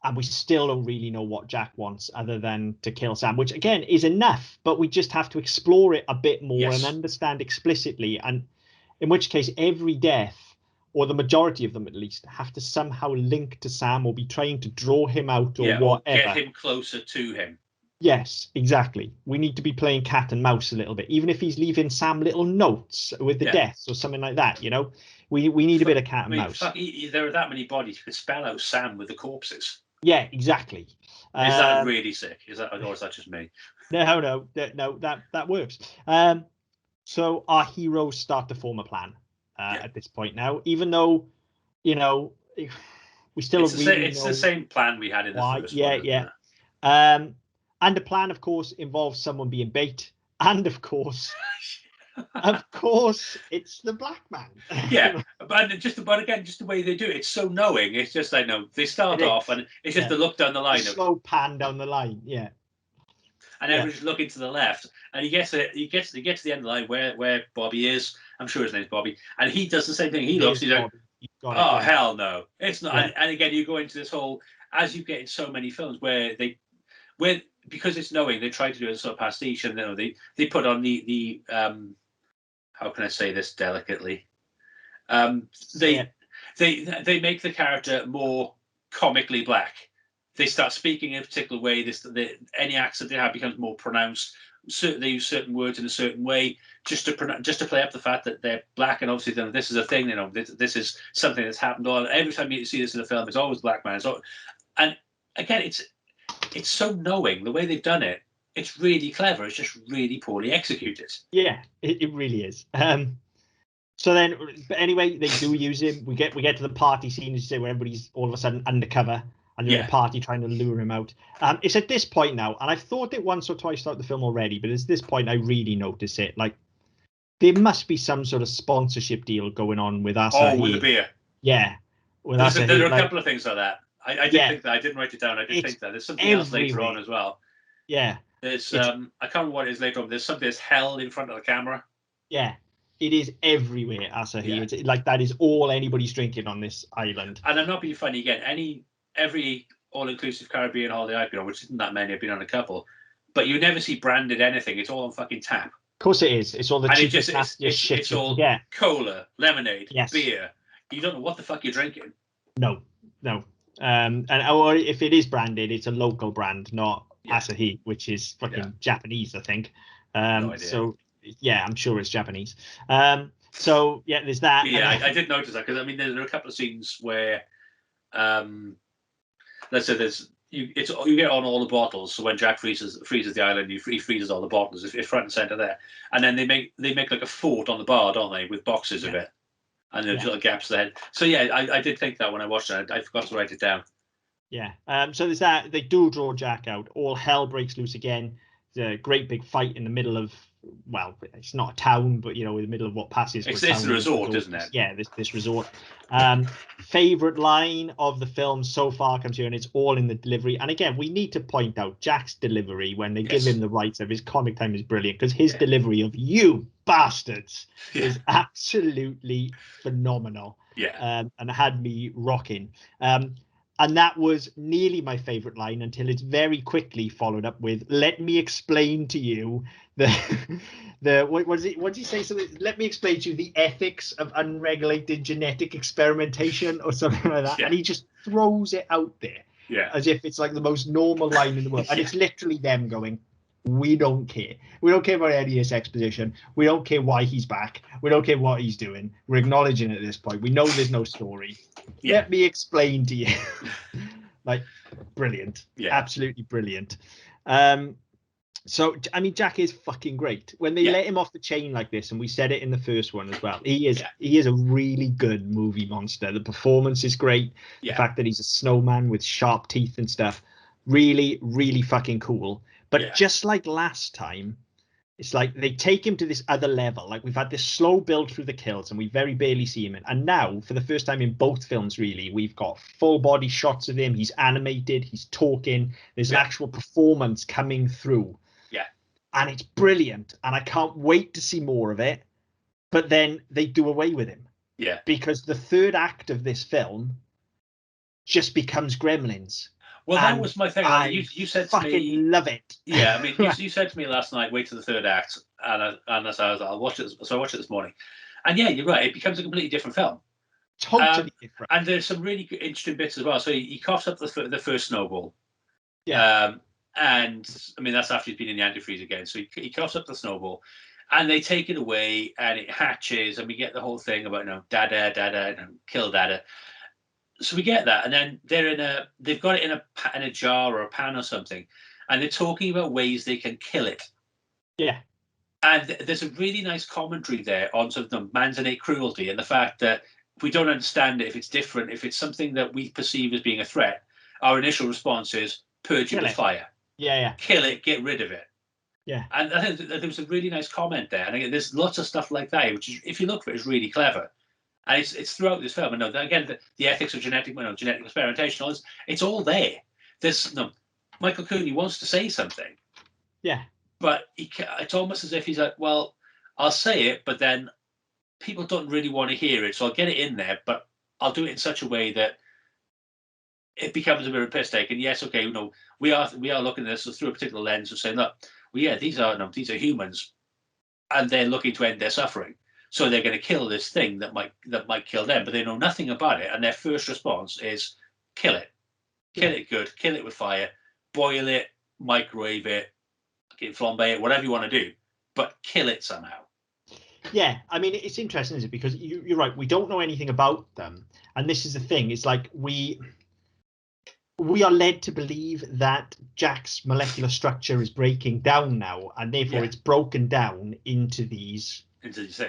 and we still don't really know what Jack wants other than to kill Sam, which again is enough, but we just have to explore it a bit more and understand explicitly. And in which case, every death, or the majority of them at least, have to somehow link to Sam or be trying to draw him out or whatever. Or get him closer to him. Yes, exactly. We need to be playing cat and mouse a little bit, even if he's leaving Sam little notes with the deaths or something like that. You know, we need a bit of cat and mouse. There are that many bodies. You could spell out Sam with the corpses. Yeah, exactly. Is that really sick? Or is that just me? No, that works. So our heroes start to form a plan at this point now, even though, we still it's the same plan we had in the first one. Yeah. And the plan, of course, involves someone being bait, and of course, it's the black man. Yeah, but again, just the way they do it, it's so knowing. It's just like, no, they start off, and it's just the look down the line. Slow pan down the line, yeah. And everyone's looking to the left, and he gets to the end of the line where Bobby is. I'm sure his name's Bobby, and he does the same thing. He looks, he's like, oh hell no, it's not. Yeah. And again, you go into this whole, as you get in so many films where because it's knowing, they try to do a sort of pastiche, and they put on the how can I say this delicately? They make the character more comically black. They start speaking in a particular way. Any accent they have becomes more pronounced. They use certain words in a certain way just to play up the fact that they're black. And obviously, this is a thing. This is something that's happened. Every time you see this in a film, it's always black man. And again, it's so knowing the way they've done it. It's really clever. It's just really poorly executed. Yeah, it really is. So then, but anyway, they do use him. We get to the party scene, as you say, where everybody's all of a sudden undercover and they're in a party trying to lure him out. It's at this point now, and I've thought it once or twice throughout the film already, but it's this point I really notice it. Like, there must be some sort of sponsorship deal going on with us. Oh, with the beer. Yeah. There are a couple of things like that. I did think that. I didn't write it down. I did think that. There's something else later on as well. Yeah. There's I can't remember what it is later on. There's something that's held in front of the camera. Yeah. It is everywhere, Asahi. It's like that is all anybody's drinking on this island. And I'm not being funny again. Every all-inclusive Caribbean holiday I've been on, which isn't that many, I've been on a couple, but you never see branded anything. It's all on fucking tap. Of course it is. It's all the cheapest, nastiest shit. It's all cola, lemonade, beer. You don't know what the fuck you're drinking. No. Or if it is branded, it's a local brand, not Asahi, which is fucking Japanese, I think. No idea. So yeah, I'm sure it's Japanese. So yeah, there's that. Yeah, I did notice that, because I mean, there are a couple of scenes where, let's say you get on all the bottles. So when Jack freezes the island, he freezes all the bottles. It's front and center there, and then they make like a fort on the bar, don't they, with boxes of it, and there's little gaps there. So yeah, I did think that when I watched it. I forgot to write it down. Yeah. So there's that. They do draw Jack out. All hell breaks loose again. There's a great big fight in the middle of, well, it's not a town, but in the middle of what passes. It's a resort, isn't it? Yeah, this resort. Favorite line of the film so far comes here, and it's all in the delivery. And again, we need to point out Jack's delivery when they give him the rights of his comic time is brilliant, because his delivery of "you bastards" is absolutely phenomenal. Yeah. And had me rocking. And that was nearly my favorite line until it's very quickly followed up with, "Let me explain to you what does he say? Something, let me explain to you the ethics of unregulated genetic experimentation," or something like that. Yeah. And he just throws it out there as if it's like the most normal line in the world. And it's literally them going, "We don't care. We don't care about any of this exposition. We don't care why he's back. We don't care what he's doing. We're acknowledging at this point. We know there's no story. Let me explain to you." Like, brilliant. Absolutely brilliant. So, I mean, Jack is fucking great. When they let him off the chain like this, and we said it in the first one as well, he is a really good movie monster. The performance is great. The fact that he's a snowman with sharp teeth and stuff, really, really fucking cool. But just like last time, it's like they take him to this other level. Like, we've had this slow build through the kills and we very barely see him. And now, for the first time in both films, really, we've got full body shots of him. He's animated, he's talking. There's an actual performance coming through. Yeah. And it's brilliant. And I can't wait to see more of it. But then they do away with him. Yeah. Because the third act of this film just becomes Gremlins. Well, that was my thing. You said to me, fucking love it. Yeah, I mean, you said to me last night, wait till the third act, and I was like, I'll watch it. So I watched it this morning, and yeah, you're right. It becomes a completely different film. Totally different. And there's some really interesting bits as well. So he coughs up the first snowball. Yeah. And I mean, that's after he's been in the antifreeze again. So he coughs up the snowball, and they take it away, and it hatches, and we get the whole thing about Dada, and kill Dada. So we get that, and then they've got it in a jar or a pan or something, and they're talking about ways they can kill it. Yeah. And there's a really nice commentary there on sort of the man's innate cruelty and the fact that if we don't understand it, if it's different, if it's something that we perceive as being a threat, our initial response is purge it with fire. Yeah. Kill it, get rid of it. Yeah. And I think there was a really nice comment there. And again, there's lots of stuff like that, which is, if you look for it, is really clever. And it's throughout this film. And again, the ethics of genetic experimentation, it's all there. There's Michael Cooney wants to say something. Yeah. But it's almost as if he's like, well, I'll say it, but then people don't really want to hear it. So I'll get it in there, but I'll do it in such a way that it becomes a bit of a piss take. And yes, okay, we are looking at this through a particular lens of saying, look, well, yeah, these are humans, and they're looking to end their suffering. So they're going to kill this thing that might kill them, but they know nothing about it. And their first response is kill it. Kill it good. Kill it with fire. Boil it. Microwave it. Flambe it. Whatever you want to do. But kill it somehow. Yeah. I mean, it's interesting, isn't it? Because you're right. We don't know anything about them. And this is the thing. It's like we are led to believe that Jack's molecular structure is breaking down now. And therefore it's broken down into these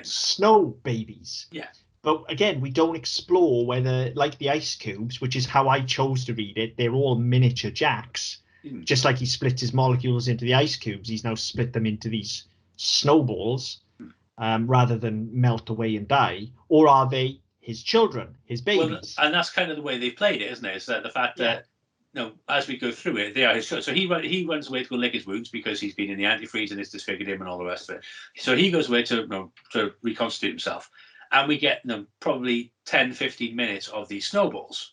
snow babies. Yeah. But again, we don't explore whether, like the ice cubes, which is how I chose to read it, they're all miniature Jacks. Just like he splits his molecules into the ice cubes, he's now split them into these snowballs, rather than melt away and die. Or are they his children, his babies? Well, and that's kind of the way they played it, isn't it? Is that the fact that as we go through it, they are his children. So he runs away to go lick his wounds because he's been in the antifreeze and it's disfigured him and all the rest of it. So he goes away to reconstitute himself. And we get probably 10, 15 minutes of these snowballs.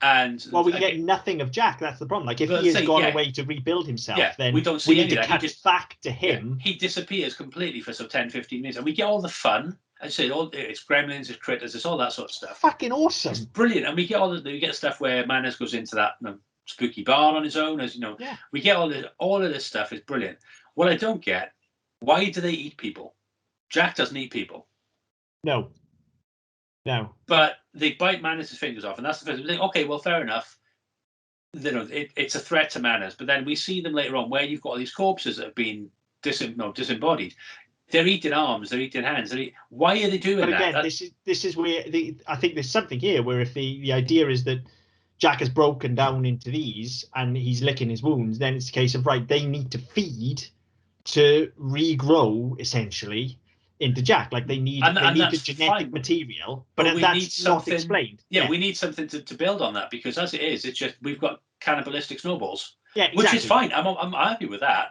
And we get nothing of Jack. That's the problem. Like, if he has gone away to rebuild himself, then we don't see need to cut back to him. He disappears completely for 10, 15 minutes. And we get all the fun. I say it's gremlins, it's critters, it's all that sort of stuff. Fucking awesome. It's brilliant. And we get stuff where Manners goes into that spooky barn on his own, we get all of this stuff is brilliant. What I don't get, why do they eat people? Jack doesn't eat people. No. But they bite Manners' fingers off, and that's the first thing. Okay, well, fair enough. It's a threat to Manners, but then we see them later on where you've got all these corpses that have been disembodied. They're eating arms, they're eating hands. Why are they doing that? But again, this is where I think there's something here where if the idea is that Jack has broken down into these and he's licking his wounds, then it's a case of, right, they need to feed to regrow, essentially, into Jack. Like, they need the genetic material, but that's not explained. We need something to build on that, because as it is, it's just we've got cannibalistic snowballs. Yeah, exactly. Which is fine. I'm happy with that.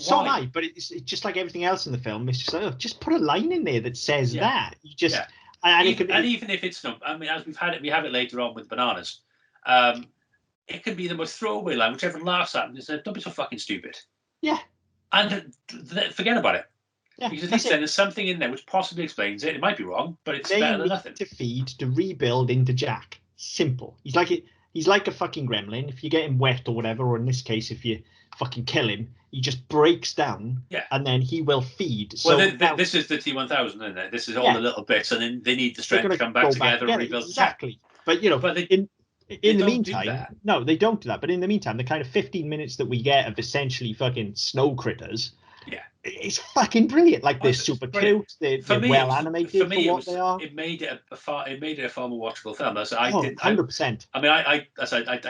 So am I, but it's just like everything else in the film. It's just like, just put a line in there that says that. You just and even if it's not, I mean, as we have it later on with bananas, It can be the most throwaway line, which everyone laughs at, and they say, "Don't be so fucking stupid." Yeah. And forget about it. Yeah, because at least then there's something in there which possibly explains it. It might be wrong, but it's better than nothing. To feed, to rebuild into Jack. Simple. He's like a fucking gremlin. If you get him wet or whatever, or in this case, if you fucking kill him, he just breaks down. Yeah. And then he will feed. Well, So this is the T1000, isn't it? This is all the little bits, and then they need the strength to come back together and rebuild. Exactly. But in the meantime, no, they don't do that. But in the meantime, the kind of 15 minutes that we get of essentially fucking snow critters, it's fucking brilliant. Like they're super cute, they're well animated for what they are. It made it a far more watchable film. 100%. I mean, I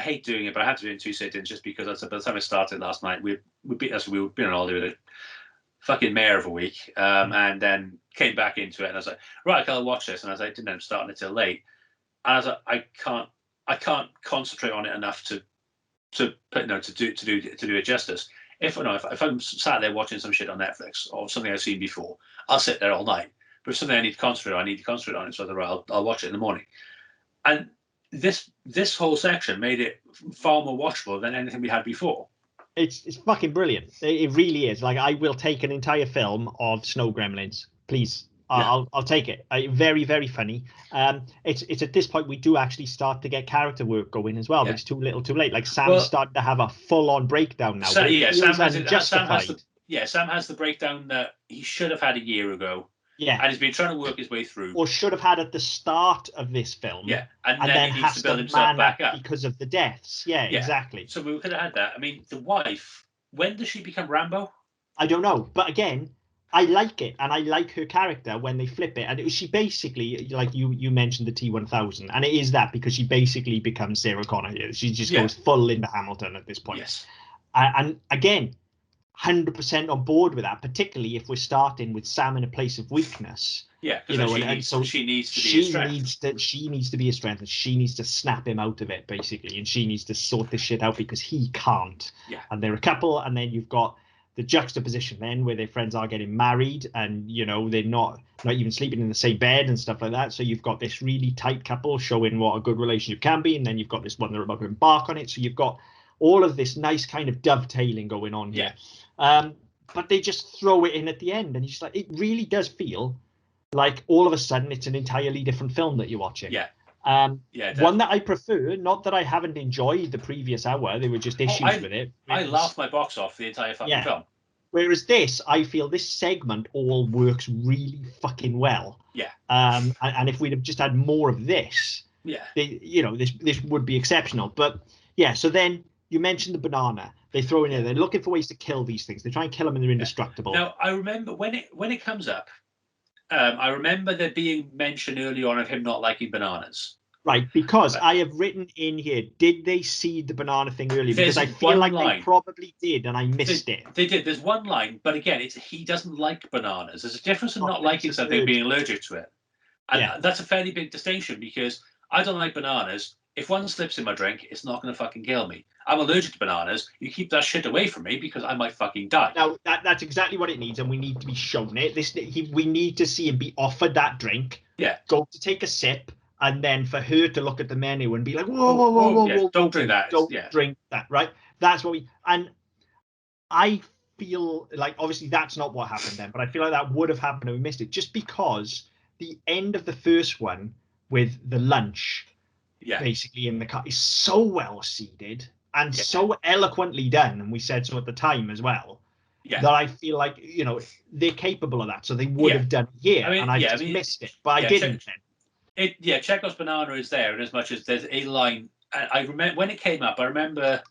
hate doing it, but I had to do it in 2 sittings just because by the time I started last night, we've been on holiday with a fucking mare of a week, and then came back into it, and I was like, right, I'll watch this, and I was like, didn't end up starting it till late, and I was like, I can't concentrate on it enough to do it justice. If I'm sat there watching some shit on Netflix or something I've seen before, I'll sit there all night. But if something I need to concentrate on, it. So I'll watch it in the morning. And this whole section made it far more watchable than anything we had before. It's fucking brilliant. It really is. Like, I will take an entire film of snow gremlins, please. I'll take it. Very, very funny. It's at this point we do actually start to get character work going as well, but it's too little too late. Like Sam's starting to have a full-on breakdown now. Sam has the breakdown that he should have had a year ago. Yeah. And he's been trying to work his way through. Or should have had at the start of this film. Yeah. And then he needs to build himself back up. Because of the deaths. Yeah, exactly. So we could have had that. I mean, the wife, when does she become Rambo? I don't know. But again, I like it, and I like her character when they flip it. And she basically, like you mentioned the T1000, and it is that because she basically becomes Sarah Connor here. She just goes full into Hamilton at this point. Yes. And again, 100% on board with that, particularly if we're starting with Sam in a place of weakness. Yeah, so she needs to be a strength. She needs to be a strength, and she needs to snap him out of it, basically, and she needs to sort this shit out because he can't. Yeah. And they're a couple, and then you've got the juxtaposition then where their friends are getting married and they're not even sleeping in the same bed and stuff like that. So you've got this really tight couple showing what a good relationship can be, and then you've got this one they're about to embark on it. So you've got all of this nice kind of dovetailing going on here. But they just throw it in at the end, and just like, it really does feel like all of a sudden it's an entirely different film that you're watching. One that I prefer, not that I haven't enjoyed the previous hour, there were just issues with it. I laughed my box off the entire fucking film. Whereas this, I feel this segment all works really fucking well. And if we'd have just had more of this, this would be exceptional. But so then you mentioned the banana. They throw in there. They're looking for ways to kill these things. They try and kill them, and they're indestructible. Now I remember when it comes up. I remember there being mention early on of him not liking bananas. Right, because I have written in here, did they see the banana thing earlier? Because I feel like they probably did, and I missed it. They did. There's one line, but again, he doesn't like bananas. There's a difference in not liking something and being allergic to it. And that's a fairly big distinction, because I don't like bananas. If one slips in my drink, it's not going to fucking kill me. I'm allergic to bananas. You keep that shit away from me because I might fucking die. Now, that's exactly what it needs, and we need to be shown it. We need to see him be offered that drink, go to take a sip, and then for her to look at the menu and be like, whoa, don't drink that. Don't drink that, right? That's what and I feel like, obviously, that's not what happened then, but I feel like that would have happened and we missed it, just because the end of the first one with the lunch, basically in the car, is so well seeded and so eloquently done, and we said so at the time as well, that I feel like they're capable of that, so they would have done it here. And I just missed it, but I didn't. Chekhov's banana is there, in as much as there's a line. I remember when it came up. I remember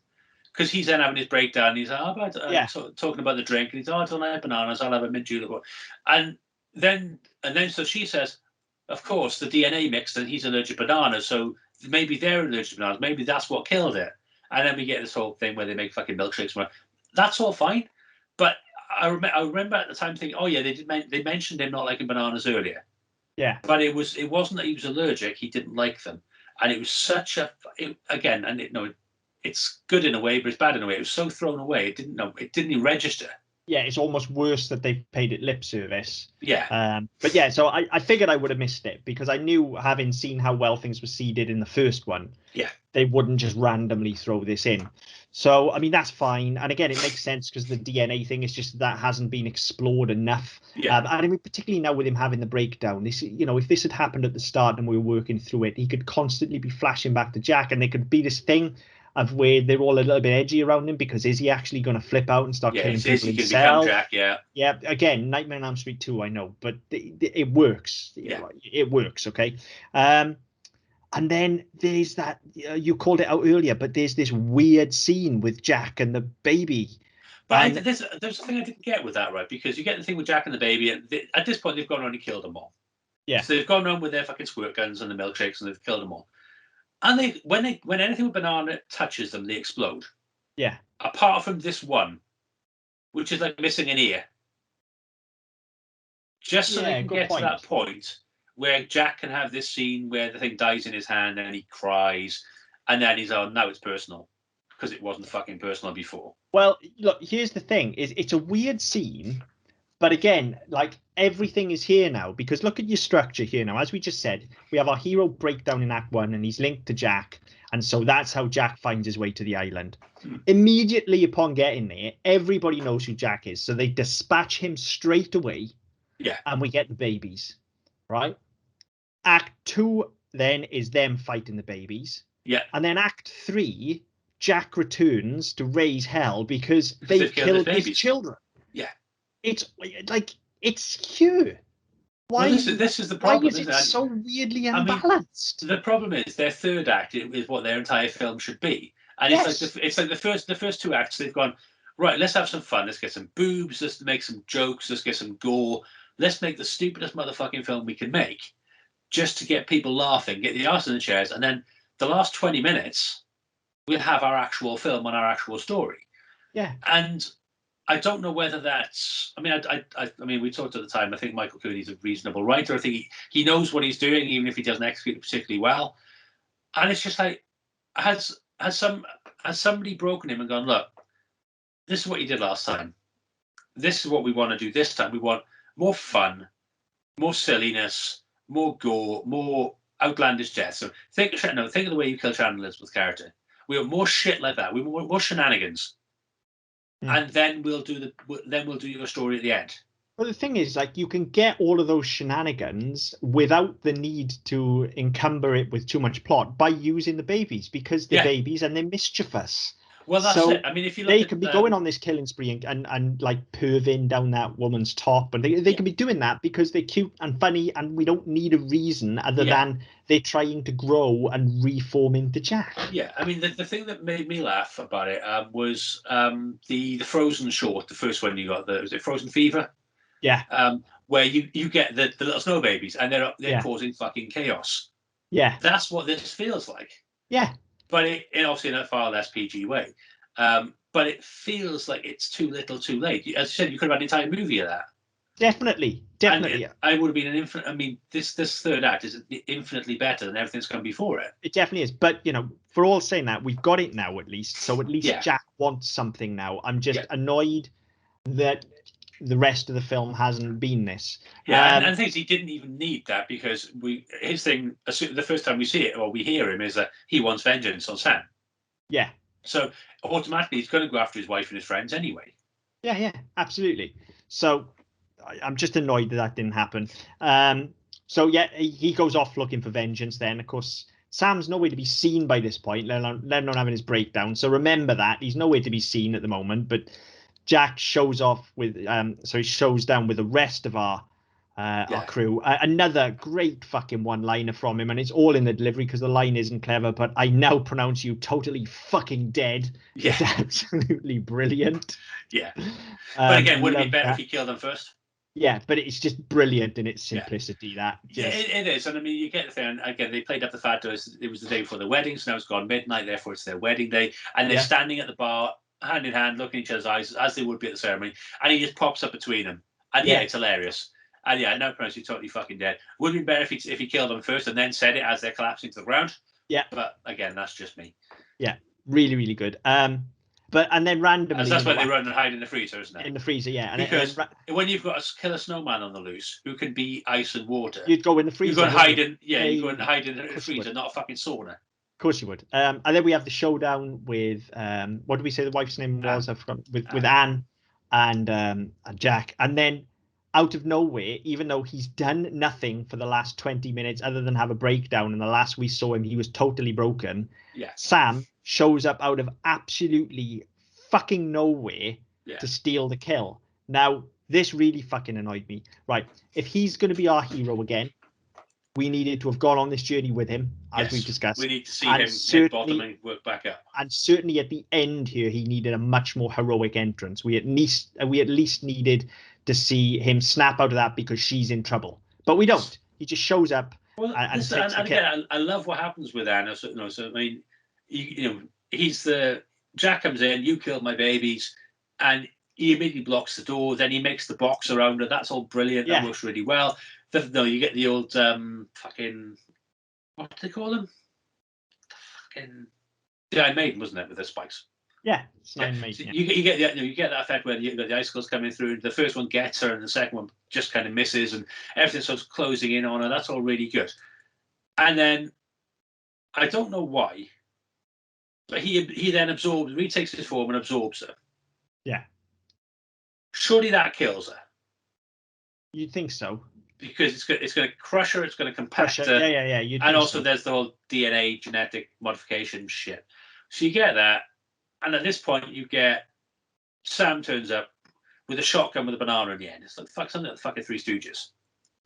because he's then having his breakdown. He's like, talking about the drink, and he's, I don't like bananas. I'll have a mint julep. And then so she says, of course, the DNA mixed, and he's allergic to bananas, so maybe they're allergic to bananas. Maybe that's what killed it. And then we get this whole thing where they make fucking milkshakes. That's all fine, but I remember at the time thinking, they mentioned him not liking bananas earlier. Yeah, but it wasn't that he was allergic; he didn't like them, and it was such it's good in a way, but it's bad in a way. It was so thrown away; it didn't even register. yeah, it's almost worse that they've paid it lip service. Yeah. But yeah, so I figured I would have missed it because I knew, having seen how well things were seeded in the first one, Yeah. they wouldn't just randomly throw this in. So I mean, that's fine. And again, it makes sense because the DNA thing is just that hasn't been explored enough. Yeah. And I mean, particularly now with him having the breakdown, this, you know, if this had happened at the start and we were working through it, he could constantly be flashing back to Jack, and there could be this thing of where they're all a little bit edgy around him, because is he actually going to flip out and start Yeah. killing Is people he can himself? become Jack? Yeah. Yeah, again, Nightmare on Elm Street 2, I know, but it works. Yeah. It works, okay? And then there's that, you called it out earlier, but there's this weird scene with Jack and the baby. But there's a thing I didn't get with that, right? Because you get the thing with Jack and the baby, and at this point they've gone around and killed them all. Yeah. So they've gone around with their fucking squirt guns and the milkshakes, and they've killed them all. And when anything with banana touches them, they explode. Yeah. Apart from this one, which is like missing an ear, just so they can get to that point where Jack can have this scene where the thing dies in his hand and he cries, and then he's now it's personal, because it wasn't fucking personal before. Well, look, here's the thing: it's a weird scene, but again, like, everything is here now, because look at your structure here now. As we just said, we have our hero breakdown in Act 1, and he's linked to Jack, and so that's how Jack finds his way to the island. Immediately upon getting there, everybody knows who Jack is, so they dispatch him straight away. Yeah. And we get the babies, right? Act 2 then is them fighting the babies. Yeah. And then Act 3, Jack returns to raise hell because they've killed his children. Yeah. It's like, it's here. Why? Well, this is the problem. Why is it so weirdly unbalanced? I mean, the problem is their third act is what their entire film should be, and it's like the first two acts they've gone, right, let's have some fun, let's get some boobs, let's make some jokes, let's get some gore, let's make the stupidest motherfucking film we can make, just to get people laughing, get the arse in the chairs, and then the last 20 minutes we'll have our actual film and our actual story. Yeah. And I don't know whether that's. I mean, we talked at the time. I think Michael Cooney's a reasonable writer. I think he knows what he's doing, even if he doesn't execute it particularly well. And it's just like, has somebody broken him and gone, look, this is what you did last time. This is what we want to do this time. We want more fun, more silliness, more gore, more outlandish deaths. So think of the way you kill Shannon Elizabeth's character. We want more shit like that. We want more shenanigans. And then we'll do your story at the end. Well, the thing is, like, you can get all of those shenanigans without the need to encumber it with too much plot by using the babies, because they're babies and they're mischievous. Well, that's it. I mean, if you look they can be going on this killing spree and like perving down that woman's top, and they can be doing that because they're cute and funny, and we don't need a reason other than they're trying to grow and reform into Jack. Yeah, I mean, the thing that made me laugh about it was the Frozen short, the first one you got. Was it Frozen Fever? Yeah. Where you get the little snow babies and they're causing fucking chaos. Yeah. That's what this feels like. Yeah. But it obviously in a far less PG way. But it feels like it's too little, too late. As you said, you could have had an entire movie of that. Definitely. I would have been an infinite. I mean, this third act is infinitely better than everything's come before it. It definitely is. But for all saying that, we've got it now at least. So at least Jack wants something now. I'm just annoyed that the rest of the film hasn't been this. Yeah, and the thing is, he didn't even need that, because his thing, the first time we see it or we hear him, is that he wants vengeance on Sam. Yeah. So automatically he's going to go after his wife and his friends anyway. Yeah, absolutely. So I'm just annoyed that didn't happen. So he goes off looking for vengeance then. Of course, Sam's nowhere to be seen by this point, let alone having his breakdown. So remember that. He's nowhere to be seen at the moment, but Jack shows off with, so he shows down with the rest of our crew. Another great fucking one-liner from him, and it's all in the delivery because the line isn't clever, but I now pronounce you totally fucking dead. Yeah. It's absolutely brilliant. Yeah. But again, would it be better if he killed them first? Yeah, but it's just brilliant in its simplicity. It is. And I mean, you get the thing, again, they played up the fact that it was the day before the wedding, so now it's gone midnight, therefore it's their wedding day, and they're standing at the bar, hand in hand, looking in each other's eyes, as they would be at the ceremony, and he just pops up between them. And it's hilarious. And now pronounce you totally fucking dead. Would have been better if he killed them first and then said it as they're collapsing to the ground. Yeah. But again, that's just me. Yeah, really, really good. But and then randomly, that's why they run and hide in the freezer, isn't it? In the freezer, yeah. And because when you've got a killer snowman on the loose who can be ice and water, you'd go in the freezer. You go and hide in, you go and hide in the freezer, not a fucking sauna. Of course you would. And then we have the showdown with what did we say the wife's name was? I forgot. With Anne and Jack, and then out of nowhere, even though he's done nothing for the last 20 minutes other than have a breakdown, and the last we saw him, he was totally broken. Yeah. Sam shows up out of absolutely fucking nowhere to steal the kill. Now, this really fucking annoyed me. Right, if he's going to be our hero again, we needed to have gone on this journey with him, as we've discussed. We need to see him hit bottom and work back up. And certainly at the end here, he needed a much more heroic entrance. We at least needed to see him snap out of that because she's in trouble. But we don't. He just shows up and takes the again, I love what happens with Anna. So, I mean, he's the Jack comes in, you killed my babies, and he immediately blocks the door. Then he makes the box around her. That's all brilliant. That works really well. You get the old fucking, what do they call them? Fucking Iron Maiden, wasn't it, with the spikes? Yeah, it's Iron Maiden. So you get that effect where you got the icicles coming through. The first one gets her, and the second one just kind of misses, and everything starts closing in on her. That's all really good. And then I don't know why, but he then absorbs. He takes his form and absorbs her. Yeah. Surely that kills her. You'd think so. Because it's going to crush her, it's going to compact her. Yeah. And also there's the whole DNA genetic modification shit. So you get that, and at this point you get Sam turns up with a shotgun with a banana in the end. It's like something like the fucking Three Stooges.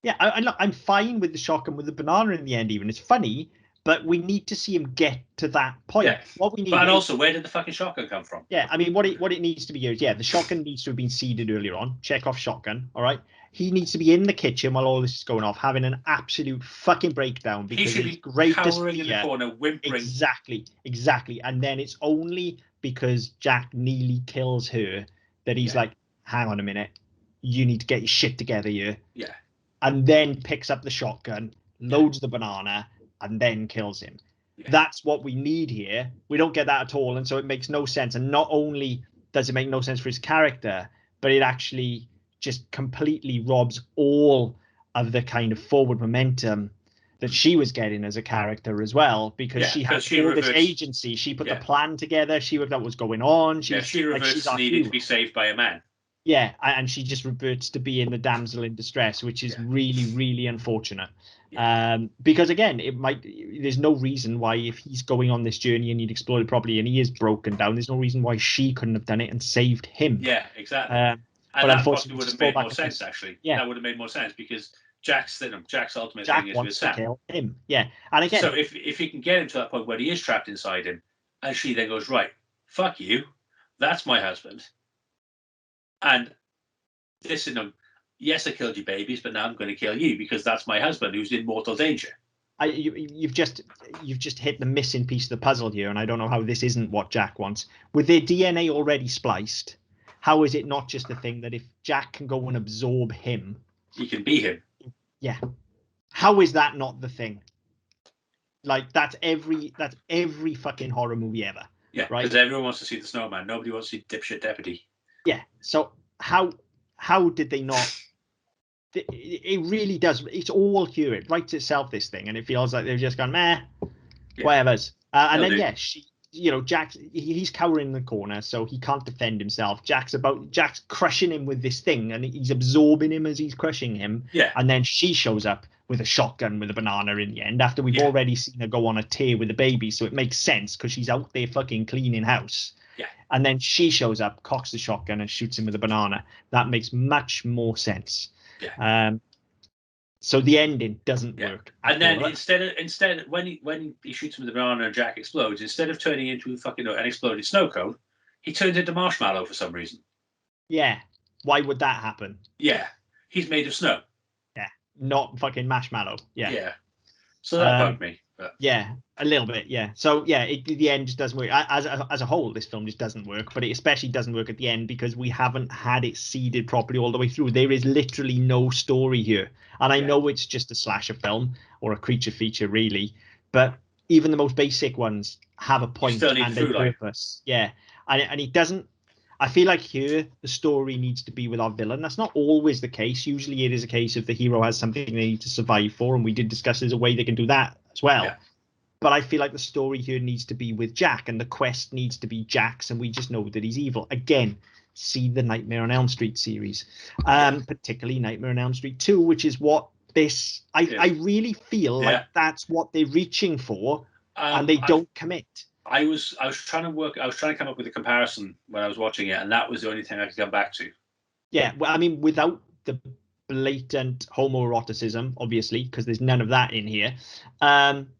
Yeah, I'm fine with the shotgun with the banana in the end. Even it's funny, but we need to see him get to that point. Yeah. What we need. But also, where did the fucking shotgun come from? Yeah, I mean, what it needs to be here is the shotgun needs to have been seeded earlier on. Chekhov shotgun, all right. He needs to be in the kitchen while all this is going off, having an absolute fucking breakdown because he should his be greatest cowering in the corner, whimpering. Exactly. And then it's only because Jack nearly kills her that he's like, hang on a minute, you need to get your shit together here. Yeah. And then picks up the shotgun, loads the banana, and then kills him. Yeah. That's what we need here. We don't get that at all, and so it makes no sense. And not only does it make no sense for his character, but it actually just completely robs all of the kind of forward momentum that she was getting as a character as well, because she had all this agency. She put the plan together. She worked out what was going on. She reverts needed to be saved by a man. Yeah, and she just reverts to being the damsel in distress, which is really, really unfortunate. Because again, there's no reason why, if he's going on this journey and he'd explored it properly and he is broken down, there's no reason why she couldn't have done it and saved him. Yeah, exactly. But that possibly would have made more sense, actually. Yeah. That would have made more sense because Jack's ultimate Jack thing is wants with Sam. to kill him. Yeah. And again, so if he can get him to that point where he is trapped inside him, and she then goes, right, fuck you, that's my husband. And this, yes, I killed your babies, but now I'm going to kill you because that's my husband who's in mortal danger. You've just hit the missing piece of the puzzle here, and I don't know how this isn't what Jack wants. With their DNA already spliced, how is it not just the thing that if Jack can go and absorb him, he can be him? Yeah. How is that not the thing? Like that's every fucking horror movie ever. Yeah, right. Because everyone wants to see the Snowman. Nobody wants to see dipshit deputy. Yeah. So how did they not? It really does. It's all here. It writes itself, this thing, and it feels like they've just gone, whatever's. And then she. Jack, he's cowering in the corner, so he can't defend himself. Jack's crushing him with this thing, and he's absorbing him as he's crushing him. Yeah. And then she shows up with a shotgun with a banana in the end after we've already seen her go on a tear with the baby, so it makes sense because she's out there fucking cleaning house. Yeah. And then she shows up, cocks the shotgun, and shoots him with a banana. That makes much more sense. Yeah. So the ending doesn't work. And then instead when he shoots him with the banana and Jack explodes, instead of turning into an exploded snow cone, he turns into marshmallow for some reason. Yeah. Why would that happen? Yeah. He's made of snow. Yeah. Not fucking marshmallow. Yeah. Yeah. So that bugged me. But. Yeah, a little bit. Yeah. So yeah, the end just doesn't work. As a whole, this film just doesn't work. But it especially doesn't work at the end because we haven't had it seeded properly all the way through. There is literally no story here, and I know it's just a slasher film or a creature feature, really. But even the most basic ones have a point still need and a a through line. purpose. Yeah, and it doesn't. I feel like here the story needs to be with our villain. That's not always the case. Usually, it is a case of the hero has something they need to survive for, and we did discuss there's a way they can do that as well. Yeah. But I feel like the story here needs to be with Jack, and the quest needs to be Jack's, and we just know that he's evil. Again, see the Nightmare on Elm Street series, particularly Nightmare on Elm Street 2, which is what this. I really feel like that's what they're reaching for, and they don't commit. I was trying to come up with a comparison when I was watching it, and that was the only thing I could come back to. Yeah, well, I mean, without the blatant homoeroticism, obviously, because there's none of that in here.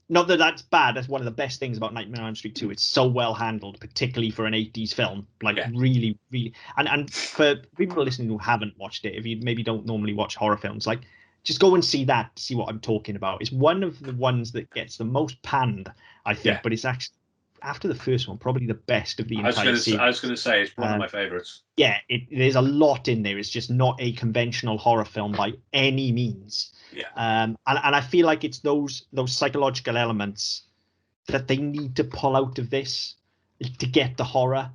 Not that that's bad. That's one of the best things about Nightmare on Elm Street 2. It's so well handled, particularly for an 80s film. Like, really, really. And for people listening who haven't watched it, if you maybe don't normally watch horror films, like, just go and see that to see what I'm talking about. It's one of the ones that gets the most panned, I think, but it's actually, after the first one, probably the best of the entire series. I was going to say it's one of my favorites. Yeah, there's a lot in there. It's just not a conventional horror film by any means. Yeah. And I feel like it's those psychological elements that they need to pull out of this to get the horror.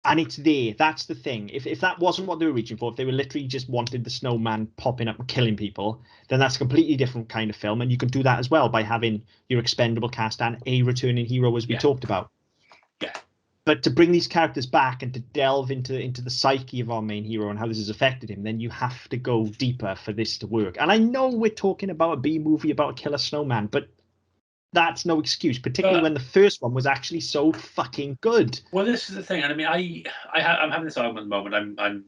And it's there. That's the thing. If that wasn't what they were reaching for, if they were literally just wanted the snowman popping up and killing people, then that's a completely different kind of film. And you can do that as well by having your expendable cast and a returning hero, as we talked about. Yeah. But to bring these characters back and to delve into the psyche of our main hero and how this has affected him, then you have to go deeper for this to work. And I know we're talking about a B movie about a killer snowman, but that's no excuse, particularly when the first one was actually so fucking good. Well, this is the thing, and I mean, I'm having this argument at the moment.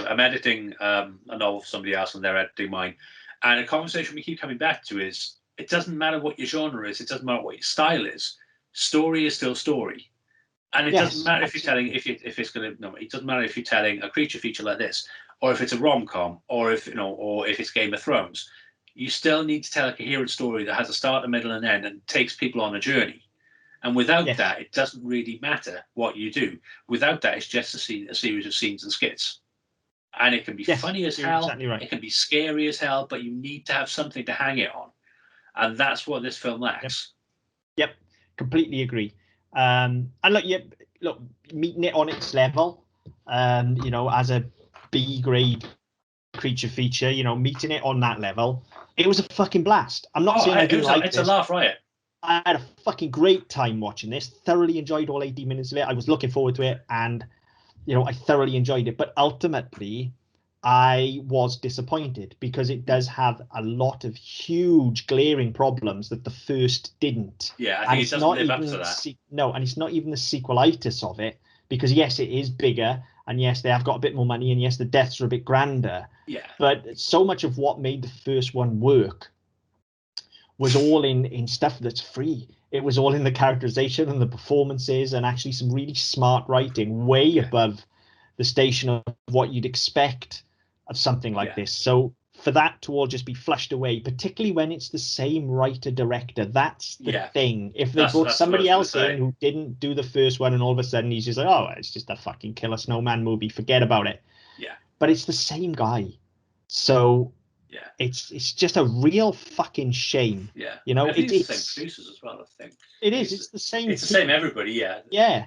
I'm editing a novel for somebody else, and they're editing mine. And a conversation we keep coming back to is: it doesn't matter what your genre is, it doesn't matter what your style is. Story is still story, and it doesn't matter if you're telling it doesn't matter if you're telling a creature feature like this, or if it's a rom-com, or if it's Game of Thrones. You still need to tell a coherent story that has a start, a middle, and end, and takes people on a journey. And without that, it doesn't really matter what you do. Without that, it's just a series of scenes and skits. And it can be funny as hell. Exactly right. It can be scary as hell, but you need to have something to hang it on. And that's what this film lacks. Yep. Completely agree. And look, meeting it on its level, as a B grade creature feature, meeting it on that level, it was a fucking blast. I'm not saying I didn't like it's this. A laugh riot. I had a fucking great time watching this. Thoroughly enjoyed all 80 minutes of it. I was looking forward to it, and I thoroughly enjoyed it. But ultimately, I was disappointed because it does have a lot of huge, glaring problems that the first didn't. Yeah, I think it doesn't live up to that. No, and it's not even the sequelitis of it, because yes, it is bigger, and yes, they have got a bit more money, and yes, the deaths are a bit grander. Yeah. But so much of what made the first one work was all in stuff that's free. It was all in the characterization and the performances, and actually some really smart writing, way above the station of what you'd expect of something like this. So for that to all just be flushed away, particularly when it's the same writer-director, that's the thing. If they brought somebody else in who didn't do the first one, and all of a sudden he's just like, oh, it's just a fucking killer snowman movie, forget about it. Yeah. But it's the same guy. So it's just a real fucking shame. Yeah. It's the same producers as well, I think. It is. It's the same. It's the same everybody, yeah. Yeah.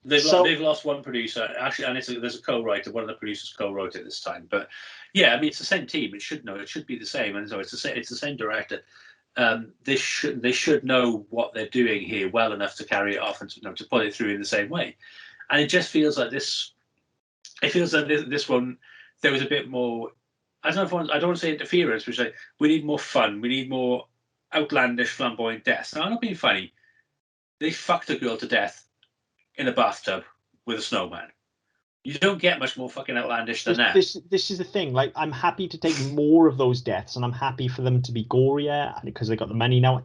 They've lost one producer, actually, and there's a co-writer. One of the producers co-wrote it this time. But yeah, I mean, it's the same team. It should be the same, and so it's the same director. They should know what they're doing here well enough to carry it off and to put it through in the same way. And it just feels like this. It feels like this one there was a bit more. I don't want to say interference, but like we need more fun. We need more outlandish, flamboyant deaths. Now, I'm not being funny. They fucked a girl to death in a bathtub with a snowman. You don't get much more fucking outlandish than that. This is the thing. Like, I'm happy to take more of those deaths, and I'm happy for them to be gorier because they got the money now.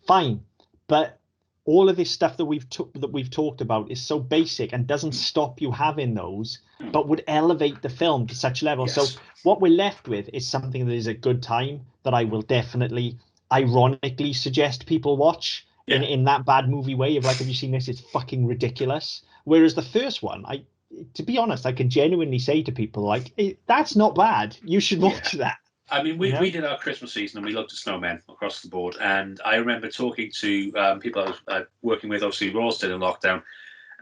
Fine, but all of this stuff that we've talked about is so basic and doesn't stop you having those, but would elevate the film to such level. Yes. So what we're left with is something that is a good time that I will definitely, ironically, suggest people watch. In that bad movie way of like, have you seen this? It's fucking ridiculous. Whereas the first one, to be honest, I can genuinely say to people like, that's not bad. You should watch that. I mean, we did our Christmas season and we looked at Snowman across the board. And I remember talking to people I was working with. Obviously, we're all still in lockdown.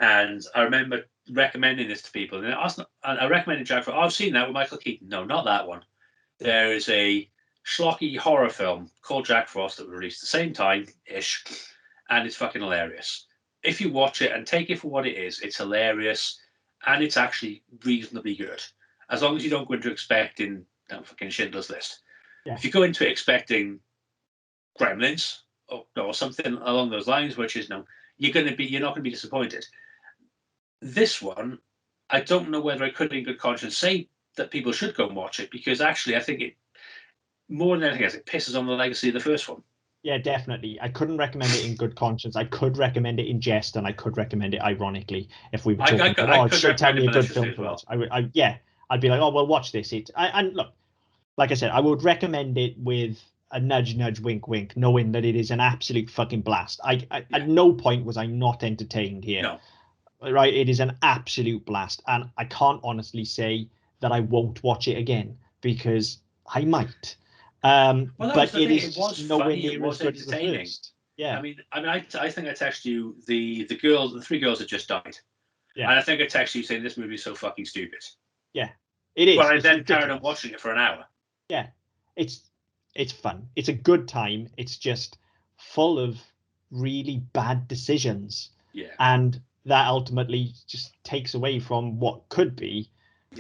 And I remember recommending this to people. And I recommended Jack Frost. Oh, I've seen that with Michael Keaton. No, not that one. There is a schlocky horror film called Jack Frost that was released at the same time-ish. And it's fucking hilarious. If you watch it and take it for what it is, it's hilarious. And it's actually reasonably good. As long as you don't go into expecting fucking Schindler's List. Yeah. If you go into expecting Gremlins or something along those lines, which is you're not gonna be disappointed. This one, I don't know whether I could in good conscience say that people should go and watch it, because actually I think it, more than anything else, it pisses on the legacy of the first one. Yeah, definitely. I couldn't recommend it in good conscience. I could recommend it in jest, and I could recommend it ironically if we were talking about, tell me a good film to watch. I'd be like, oh, well, watch this. And look, like I said, I would recommend it with a nudge, nudge, wink, wink, knowing that it is an absolute fucking blast. At no point was I not entertained here. No. Right? It is an absolute blast, and I can't honestly say that I won't watch it again, because I might. But it was funny. It was entertaining. Yeah. I think I texted you the three girls that just died. Yeah. And I think I texted you saying this movie is so fucking stupid. Yeah, it is. But I then carried on watching it for an hour. Yeah, it's fun. It's a good time. It's just full of really bad decisions. Yeah. And that ultimately just takes away from what could be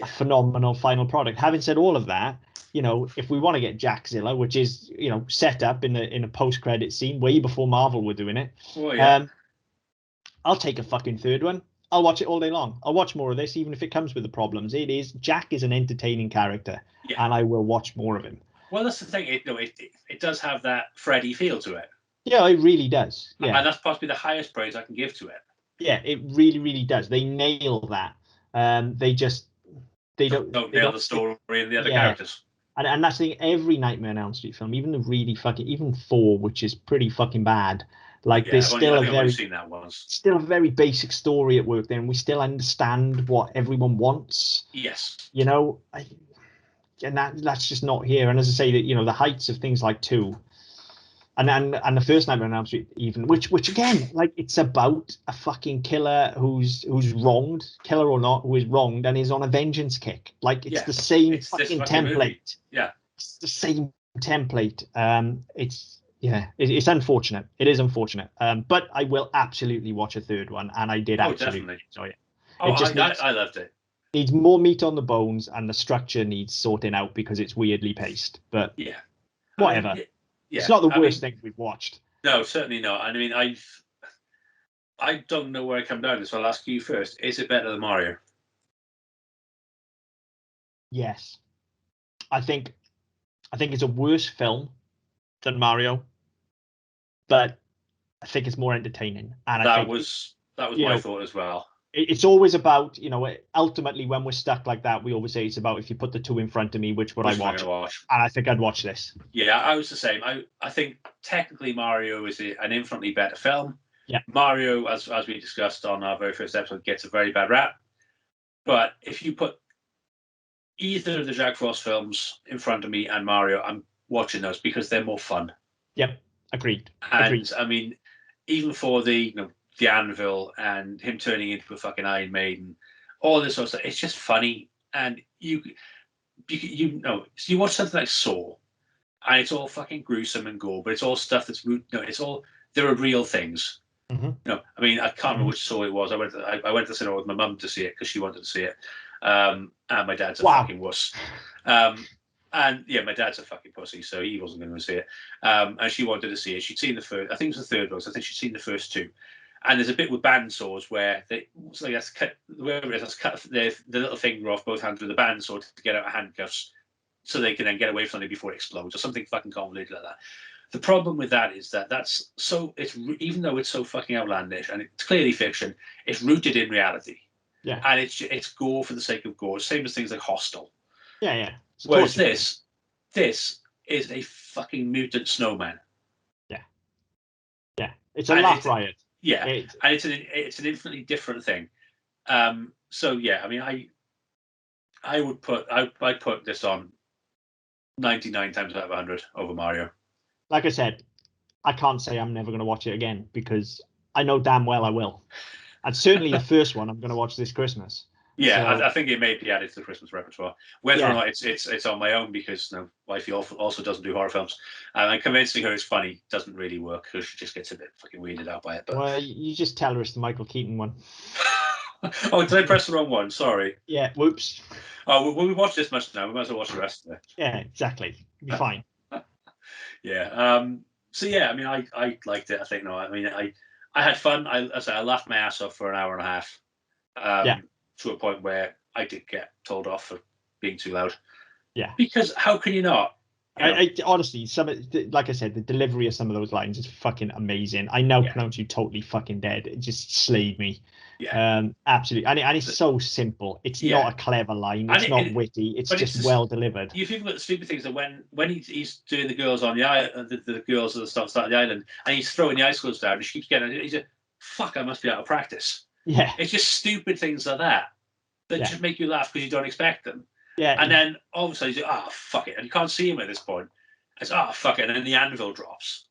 a phenomenal final product. Having said all of that, if we want to get Jackzilla, which is, set up in a post-credit scene way before Marvel were doing it, I'll take a fucking third one. I'll watch it all day long. I'll watch more of this, even if it comes with the problems. Jack is an entertaining character, and I will watch more of him. Well, that's the thing. It does have that Freddy feel to it. Yeah, it really does. Yeah, and that's possibly the highest praise I can give to it. Yeah, it really, really does. They nail that. They don't nail the story and the other characters. And that's the thing. Every Nightmare on Elm Street film, even the really even 4, which is pretty fucking bad. There's still a very basic story at work there, and we still understand what everyone wants. Yes. And that's just not here. And as I say, that the heights of things like 2, and the first Nightmare on Elm Street, even, which again, it's about a fucking killer who's wronged, killer or not, who is wronged and is on a vengeance kick. It's the same fucking template. Movie. Yeah, it's the same template. It's unfortunate. It is unfortunate. But I will absolutely watch a third one, and I did absolutely enjoy it. I loved it. Needs more meat on the bones, and the structure needs sorting out because it's weirdly paced. But whatever. It's not the worst thing we've watched. No, certainly not. I mean, I don't know where I come down, so I'll ask you first. Is it better than Mario? Yes. I think it's a worse film than Mario, but I think it's more entertaining. And that was my thought as well. It's always about, ultimately when we're stuck like that, we always say it's about, if you put the two in front of me, which would I watch? And I think I'd watch this. Yeah, I was the same. I think technically Mario is an infinitely better film. Yeah. Mario, as we discussed on our very first episode, gets a very bad rap. But if you put either of the Jack Frost films in front of me and Mario, I'm watching those because they're more fun. Yep, agreed. And I mean, even for the anvil and him turning into a fucking Iron Maiden, all this sort of stuff, it's just funny. And you watch something like Saw, and it's all fucking gruesome and gore, but it's all stuff that's there are real things. Mm-hmm. I mean, I can't remember which Saw it was. I went to the cinema with my mum to see it because she wanted to see it, and my dad's a fucking wuss. And my dad's a fucking pussy, so he wasn't going to see it. And she wanted to see it. She'd seen the first, I think it was the third one, so I think she'd seen the first 2. And there's a bit with bandsaws where the little finger off both hands with a bandsaw to get out of handcuffs, so they can then get away from it before it explodes, or something fucking convoluted like that. The problem with that is that even though it's so fucking outlandish and it's clearly fiction, it's rooted in reality. Yeah. And it's gore for the sake of gore, same as things like Hostel. Yeah. Whereas this is a fucking mutant snowman. Yeah. It's a laugh riot. Yeah, and it's an infinitely different thing. So yeah, I mean, I'd put this on 99 times out of 100 over Mario. Like I said, I can't say I'm never going to watch it again because I know damn well I will. And certainly the first one I'm going to watch this Christmas. Yeah, So, I think it may be added to the Christmas repertoire. Whether or yeah. not it's on my own, because wifey also doesn't do horror films, and convincing her it's funny doesn't really work because she just gets a bit fucking weirded out by it. But Well, you just tell her it's the Michael Keaton one. oh, did I press the wrong one? Sorry. Yeah, whoops. Oh, well, we watched this much now. We might as well watch the rest of it. Yeah, exactly. You'll be fine. Yeah. So yeah, I mean, I liked it. I think I mean, I had fun. I laughed my ass off for an hour and a half. Yeah. To a point where I did get told off for being too loud. Yeah. Because how can you not? I honestly, like I said, the delivery of some of those lines is fucking amazing. I now pronounce you totally fucking dead. It just slayed me. Yeah. Absolutely. And it's so simple. It's not a clever line. It's not witty. It's just well delivered. You think about the stupid things that when he's doing the girls on the island, the girls at the start of the island, and he's throwing the icicles down, and she keeps getting. He's like, "Fuck! I must be out of practice." Yeah. It's just stupid things like that just make you laugh because you don't expect them. Yeah. And then all of a sudden he's like, "Oh fuck it," and you can't see him at this point. It's fuck it, and then the anvil drops.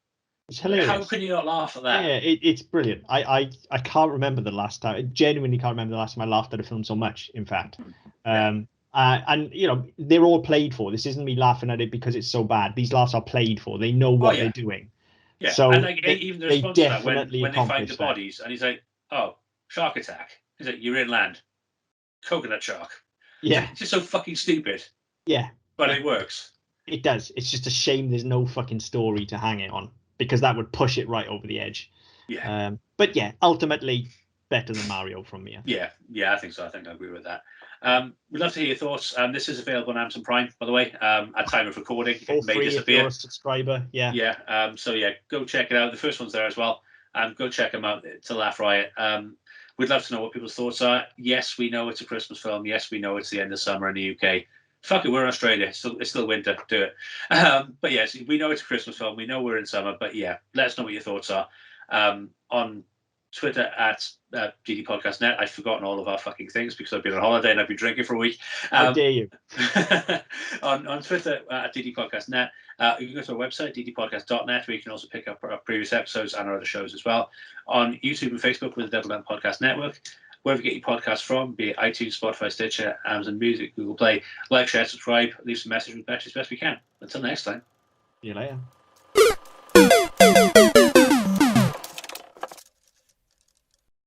It's hilarious. How can you not laugh at that? Yeah, it's brilliant. I can't remember the last time. I genuinely can't remember the last time I laughed at a film so much. In fact, and they're all played for. This isn't me laughing at it because it's so bad. These laughs are played for. They know what they're doing. Yeah, so and even the response to that when they find the that. bodies, and he's like, "Oh, shark attack." He's like, "You're inland, coconut shark." Yeah, it's just so fucking stupid. Yeah, but it works. It does. It's just a shame there's no fucking story to hang it on, because that would push it right over the edge. Yeah. But yeah, ultimately better than Mario from me. Yeah, I think so. I think I agree with that. We'd love to hear your thoughts. This is available on Amazon Prime, by the way. At time of recording, it may disappear. If you're a subscriber. Yeah. Yeah. So yeah, go check it out. The first one's there as well. Go check them out. It's a laugh riot. We'd love to know what people's thoughts are. Yes, we know it's a Christmas film. Yes, we know it's the end of summer in the UK. Fuck it, we're in Australia. It's still winter. Do it. But yes, we know it's a Christmas film. We know we're in summer. But yeah, let us know what your thoughts are. On Twitter at DD Podcast Net. I've forgotten all of our fucking things because I've been on holiday and I've been drinking for a week. How dare you? on Twitter at DD Podcast Net. You can go to our website, ddpodcast.net, where you can also pick up our previous episodes and our other shows as well. On YouTube and Facebook with the Double Down Podcast Network. Wherever you get your podcasts from, be it iTunes, Spotify, Stitcher, Amazon Music, Google Play. Like, share, subscribe, leave some message with Betty as best we can. Until next time. See you later.